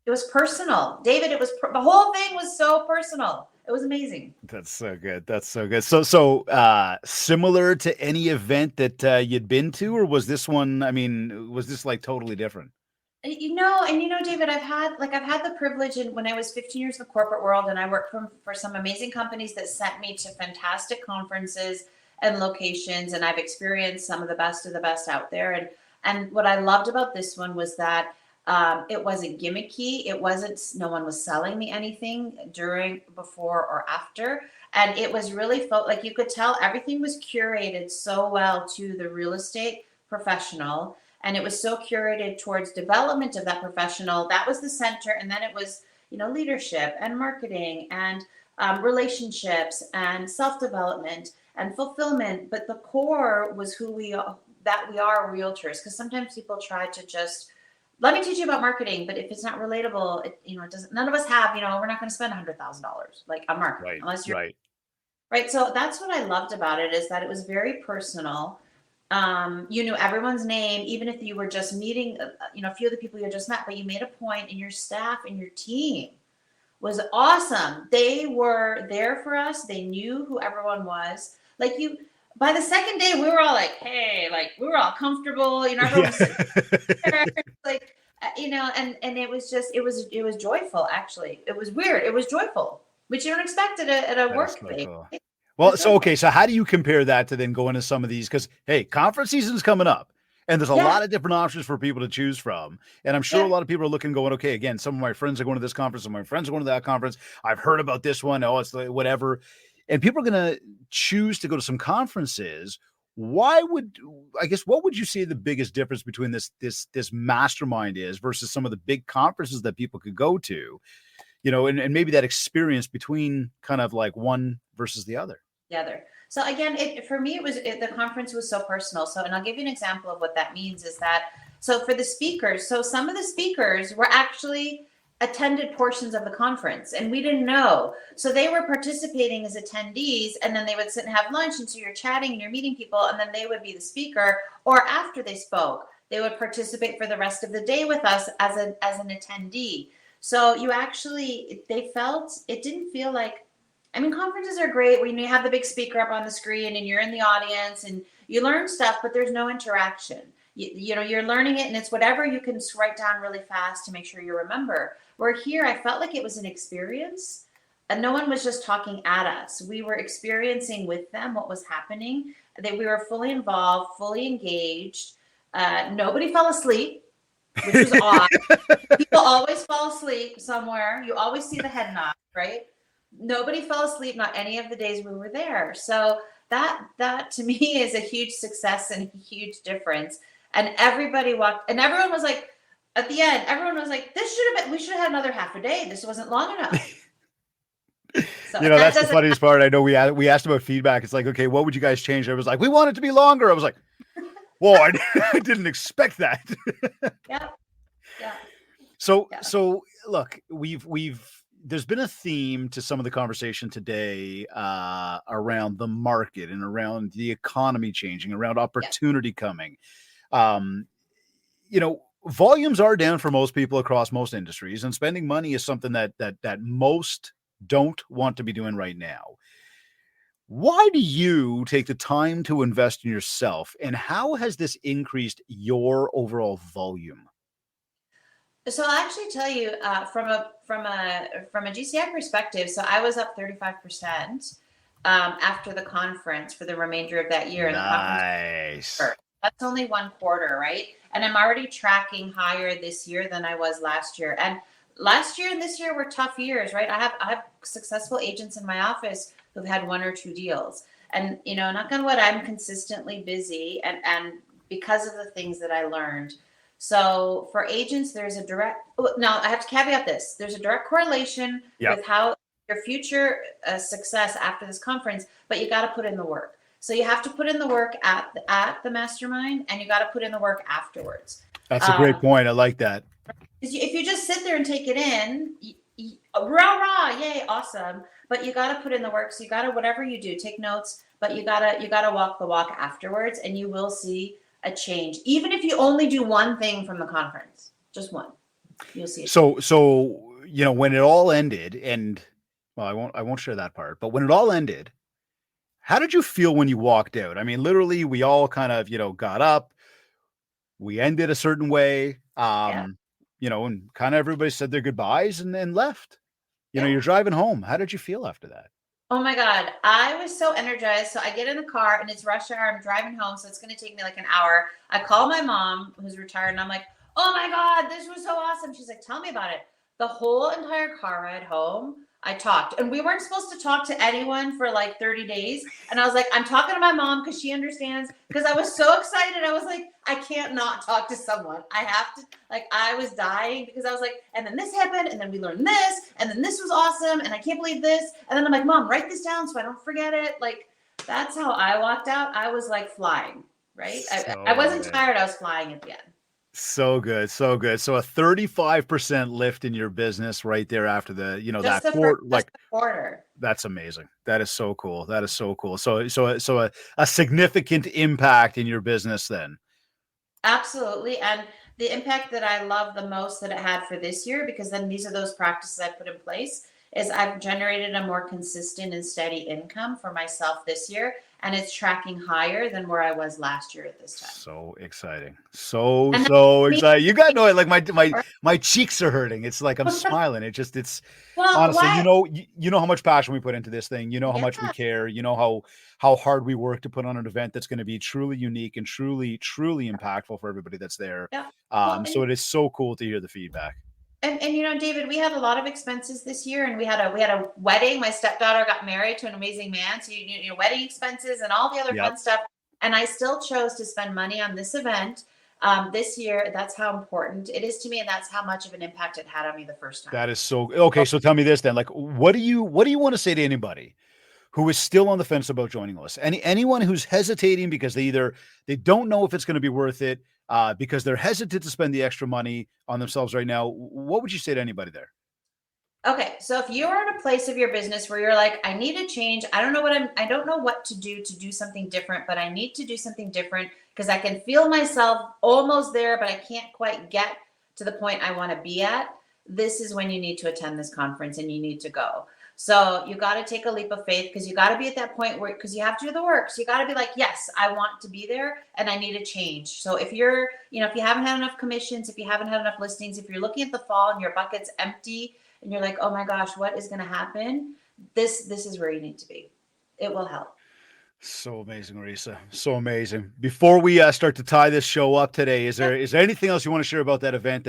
It was personal. David, the whole thing was so personal. It was amazing. That's so good. That's so good. So, similar to any event that you'd been to, or was this one? I mean, was this like totally different? David, I've had the privilege, and when I was 15 years in the corporate world, and I worked for some amazing companies that sent me to fantastic conferences and locations, and I've experienced some of the best out there. And what I loved about this one was that it wasn't gimmicky. No one was selling me anything during, before, or after. And it was really like you could tell everything was curated so well to the real estate professional. And it was so curated towards development of that professional. That was the center. And then it was, leadership and marketing and relationships and self-development and fulfillment. But the core was who we are, that we are realtors. Because sometimes people try to just, let me teach you about marketing, but if it's not relatable, it doesn't, none of us have, we're not going to spend $100,000 like on marketing, Right. unless you're right. So that's what I loved about it, is that it was very personal. You knew everyone's name, even if you were just meeting, a few of the people you had just met, but you made a point, and your staff and your team was awesome. They were there for us. They knew who everyone was. By the second day, we were all like, hey, we were all comfortable, everyone was there, and it was just, it was joyful. Actually, it was weird. It was joyful, which you don't expect at a work day. Cool. Well, so, okay. So how do you compare that to then going to some of these? Because, hey, conference season's coming up, and there's a lot of different options for people to choose from. And I'm sure a lot of people are looking, going, okay, again, some of my friends are going to this conference, some of my friends are going to that conference. I've heard about this one. Oh, it's whatever. And people are going to choose to go to some conferences. What would you say the biggest difference between this mastermind is versus some of the big conferences that people could go to? And maybe that experience between kind of like one versus the other. So again, for me, the conference was so personal. So, and I'll give you an example of what that means is that, so for the speakers, so some of the speakers were actually attended portions of the conference, and we didn't know. So they were participating as attendees, and then they would sit and have lunch. And so you're chatting and you're meeting people, and then they would be the speaker, or after they spoke, they would participate for the rest of the day with us as an attendee. So it didn't feel like, conferences are great when you have the big speaker up on the screen and you're in the audience and you learn stuff, but there's no interaction. You're learning it, and it's whatever you can write down really fast to make sure you remember. Where here, I felt like it was an experience, and no one was just talking at us. We were experiencing with them what was happening. That we were fully involved, fully engaged. Nobody fell asleep, which was odd. People always fall asleep somewhere. You always see the head nod, right? Nobody fell asleep, not any of the days we were there. So that to me is a huge success and a huge difference. And everybody walked, and everyone was like, at the end, everyone was like, we should have had another half a day. This wasn't long enough. So that's the funniest part. I know we asked about feedback. It's like, okay, what would you guys change? I was like, we want it to be longer. I was like, whoa, I didn't expect that. Yeah. So look, there's been a theme to some of the conversation today around the market and around the economy changing, around opportunity coming. Volumes are down for most people across most industries, and spending money is something that most don't want to be doing right now. Why do you take the time to invest in yourself, and how has this increased your overall volume? So I'll actually tell you from a GCI perspective. So I was up 35% after the conference for the remainder of that year. Nice. That's only one quarter, right? And I'm already tracking higher this year than I was last year. And last year and this year were tough years, right? I have successful agents in my office who've had 1 or 2 deals. And, knock on wood, I'm consistently busy and because of the things that I learned. So for agents, there's a direct, now I have to caveat this. There's a direct correlation with how your future success after this conference, but you got to put in the work. So you have to put in the work at the mastermind, and you got to put in the work afterwards. That's a great point. I like that. If you just sit there and take it in, rah, yay, awesome. But you got to put in the work. So you got to, whatever you do, take notes, but you got to walk the walk afterwards, and you will see a change. Even if you only do one thing from the conference, just one, you'll see it. So, when it all ended, and well, I won't share that part, but when it all ended, how did you feel when you walked out? I mean, literally, we all kind of, got up, we ended a certain way, and kind of everybody said their goodbyes and then left. You're driving home. How did you feel after that? Oh my God. I was so energized. So I get in the car and it's rush hour. I'm driving home. So it's going to take me like an hour. I call my mom who's retired and I'm like, oh my God, this was so awesome. She's like, tell me about it. The whole entire car ride home, I talked, and we weren't supposed to talk to anyone for like 30 days. And I was like, I'm talking to my mom because she understands, because I was so excited. I was like, I can't not talk to someone. I have to, I was dying because I was like, and then this happened, and then we learned this, and then this was awesome, and I can't believe this. And then I'm like, Mom, write this down so I don't forget it. That's how I walked out. I was like flying, right? I wasn't tired. I was flying at the end. So good. So good. So a 35% lift in your business right there after the, quarter. That's amazing. That is so cool. That is so cool. So a significant impact in your business then. Absolutely. And the impact that I love the most that it had for this year, because then these are those practices I put in place, is I've generated a more consistent and steady income for myself this year. And it's tracking higher than where I was last year at this time. So exciting. So exciting. You got no, my cheeks are hurting. It's like I'm smiling. It's honestly, you know how much passion we put into this thing. You know how much we care. You know how hard we work to put on an event that's going to be truly unique and truly impactful for everybody that's there. Yeah. So it is so cool to hear the feedback. And David, we had a lot of expenses this year, and we had a wedding. My stepdaughter got married to an amazing man, so wedding expenses and all the other fun stuff. And I still chose to spend money on this event this year. That's how important it is to me, and that's how much of an impact it had on me the first time. That is so okay. So tell me this then, what do you want to say to anybody who is still on the fence about joining us? Anyone who's hesitating because they don't know if it's going to be worth it. Because they're hesitant to spend the extra money on themselves right now. What would you say to anybody there? Okay. So if you're in a place of your business where you're like, I need a change. I don't know what to do something different, but I need to do something different because I can feel myself almost there, but I can't quite get to the point I want to be at. This is when you need to attend this conference and you need to go. So you got to take a leap of faith, because you got to be at that point where, because you have to do the work. So you got to be like, yes, I want to be there and I need a change. So if you're, if you haven't had enough commissions, if you haven't had enough listings, if you're looking at the fall and your bucket's empty and you're like, oh my gosh, what is going to happen? This is where you need to be. It will help. So amazing, Rayissa. So amazing. Before we start to tie this show up today, is there anything else you want to share about that event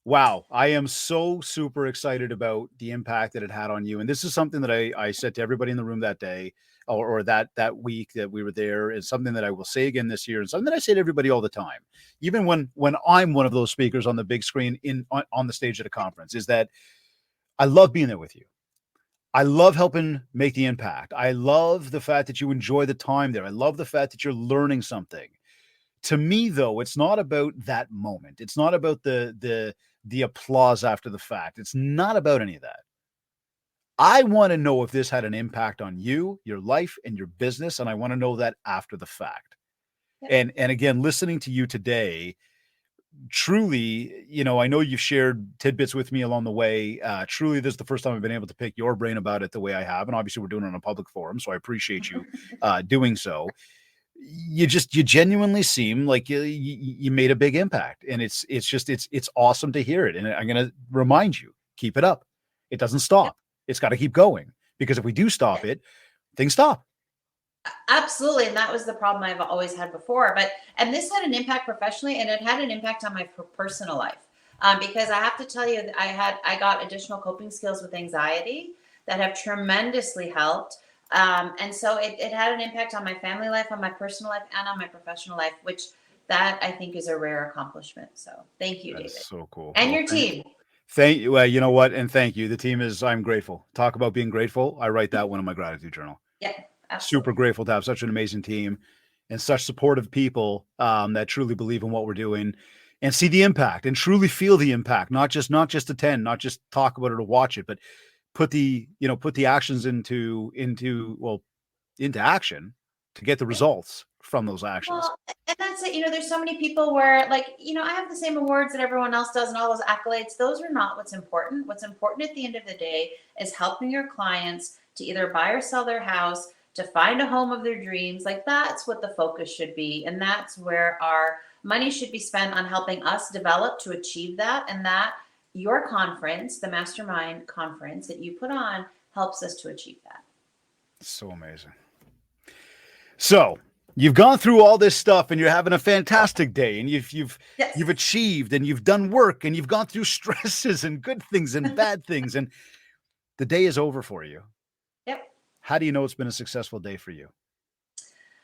Wow. I am so super excited about the impact that it had on you. And this is something that I said to everybody in the room that day or that week that we were there, is something that I will say again this year, and something that I say to everybody all the time, even when I'm one of those speakers on the big screen on the stage at a conference, is that I love being there with you. I love helping make the impact. I love the fact that you enjoy the time there. I love the fact that you're learning something. To me, though, it's not about that moment. It's not about the applause after the fact. It's not about any of that. I want to know if this had an impact on you, your life, and your business, and I want to know that after the fact. Yep. And again, listening to you today, truly, I know you've shared tidbits with me along the way. Truly, this is the first time I've been able to pick your brain about it the way I have, and obviously we're doing it on a public forum, so I appreciate you doing so. You genuinely seem like you made a big impact, and it's awesome to hear it. And I'm going to remind you, keep it up. It doesn't stop. It's got to keep going, because if we do stop it, things stop. Absolutely. And that was the problem I've always had before. And this had an impact professionally, and it had an impact on my personal life. because I have to tell you, I got additional coping skills with anxiety that have tremendously helped. And so it had an impact on my family life, on my personal life, and on my professional life, which that I think is a rare accomplishment. So thank you, David. That's so cool. And your team. Thank you. Well, you know what? And thank you. The team is, I'm grateful. Talk about being grateful. I write that one in my gratitude journal. Yeah, absolutely. Super grateful to have such an amazing team and such supportive people that truly believe in what we're doing and see the impact and truly feel the impact, not just attend, not just talk about it or watch it, but put the actions into action to get the results from those actions. Well, and that's it. There's so many people where I have the same awards that everyone else does and all those accolades. Those are not what's important. What's important at the end of the day is helping your clients to either buy or sell their house, to find a home of their dreams. That's what the focus should be. And that's where our money should be spent, on helping us develop to achieve that. And that your conference, the Mastermind conference that you put on, helps us to achieve that. So amazing. So you've gone through all this stuff and you're having a fantastic day, and you've achieved, and you've done work, and you've gone through stresses and good things and bad things, and the day is over for you. Yep. How do you know it's been a successful day for you?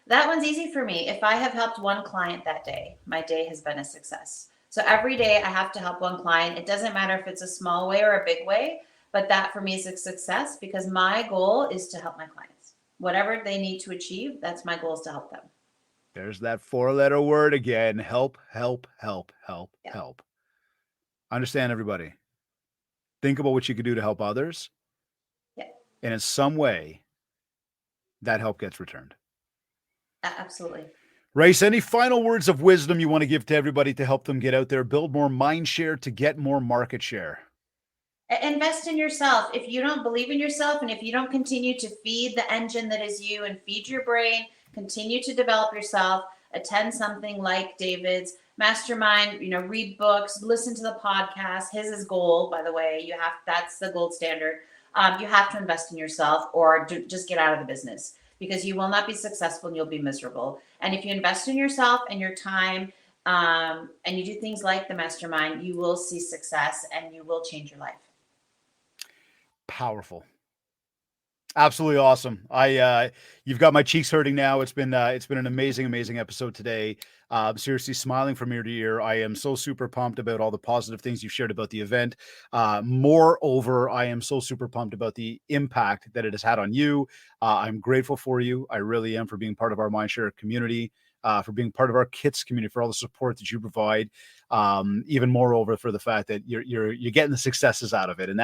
That one's easy for me. If I have helped one client that day, my day has been a success. So every day I have to help one client. It doesn't matter if it's a small way or a big way, but that for me is a success, because my goal is to help my clients. Whatever they need to achieve, that's my goal, is to help them. There's that 4-letter word again. Help, help, help, help, help. Understand, everybody. Think about what you could do to help others. Yeah. And in some way, that help gets returned. Absolutely. Rayissa, any final words of wisdom you want to give to everybody to help them get out there, build more mind share, to get more market share? Invest in yourself. If you don't believe in yourself, and if you don't continue to feed the engine that is you and feed your brain, continue to develop yourself, attend something like David's mastermind, read books, listen to the podcast. His is gold, by the way. That's the gold standard. You have to invest in yourself, or just get out of the business, because you will not be successful and you'll be miserable. And if you invest in yourself and your time, and you do things like the mastermind, you will see success and you will change your life. Powerful. Absolutely awesome. You've got my cheeks hurting now. It's been an amazing episode today. Seriously, smiling from ear to ear. I am so super pumped about all the positive things you've shared about the event. Moreover, I am so super pumped about the impact that it has had on you. I'm grateful for you. I really am, for being part of our MindShare community, for being part of our Kits community, for all the support that you provide. Even moreover, for the fact that you're getting the successes out of it, and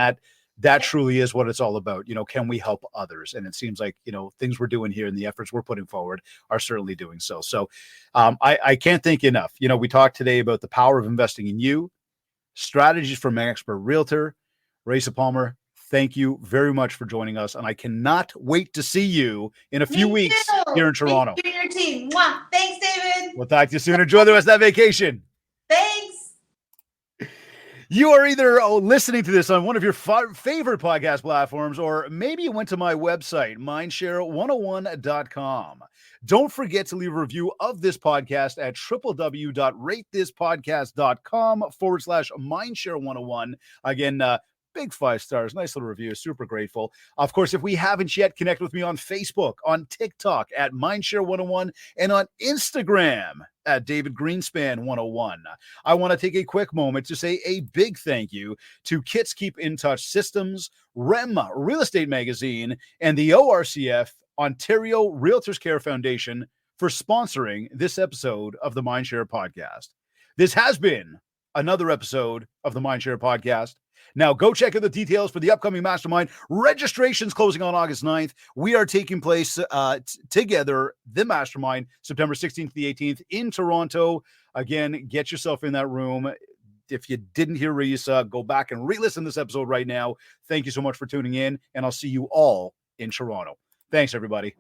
that truly is what it's all about. Can we help others? And it seems like, things we're doing here and the efforts we're putting forward are certainly doing so. So I can't thank you enough. We talked today about the power of investing in you, strategies from an expert realtor. Rayissa Palmer, thank you very much for joining us. And I cannot wait to see you in a few weeks here in Toronto. Thank you and your team. Mwah. Thanks, David. We'll talk to you soon. Enjoy the rest of that vacation. Thanks. You are either listening to this on one of your favorite podcast platforms, or maybe you went to my website, mindshare101.com. Don't forget to leave a review of this podcast at www.ratethispodcast.com/mindshare101. Again, big 5 stars, nice little review, super grateful. Of course, if we haven't yet, connect with me on Facebook, on TikTok at MindShare101, and on Instagram at David Greenspan 101. I want to take a quick moment to say a big thank you to Kits Keep in Touch Systems, REM Real Estate Magazine, and the ORCF, Ontario Realtors Care Foundation, for sponsoring this episode of the MindShare Podcast. This has been another episode of the MindShare Podcast. Now go check out the details for the upcoming mastermind. Registration's closing on August 9th. We are taking place together, the mastermind, September 16th to the 18th in Toronto. Again, get yourself in that room. If you didn't hear Rayissa, go back and re-listen to this episode right now. Thank you so much for tuning in, and I'll see you all in Toronto. Thanks, everybody.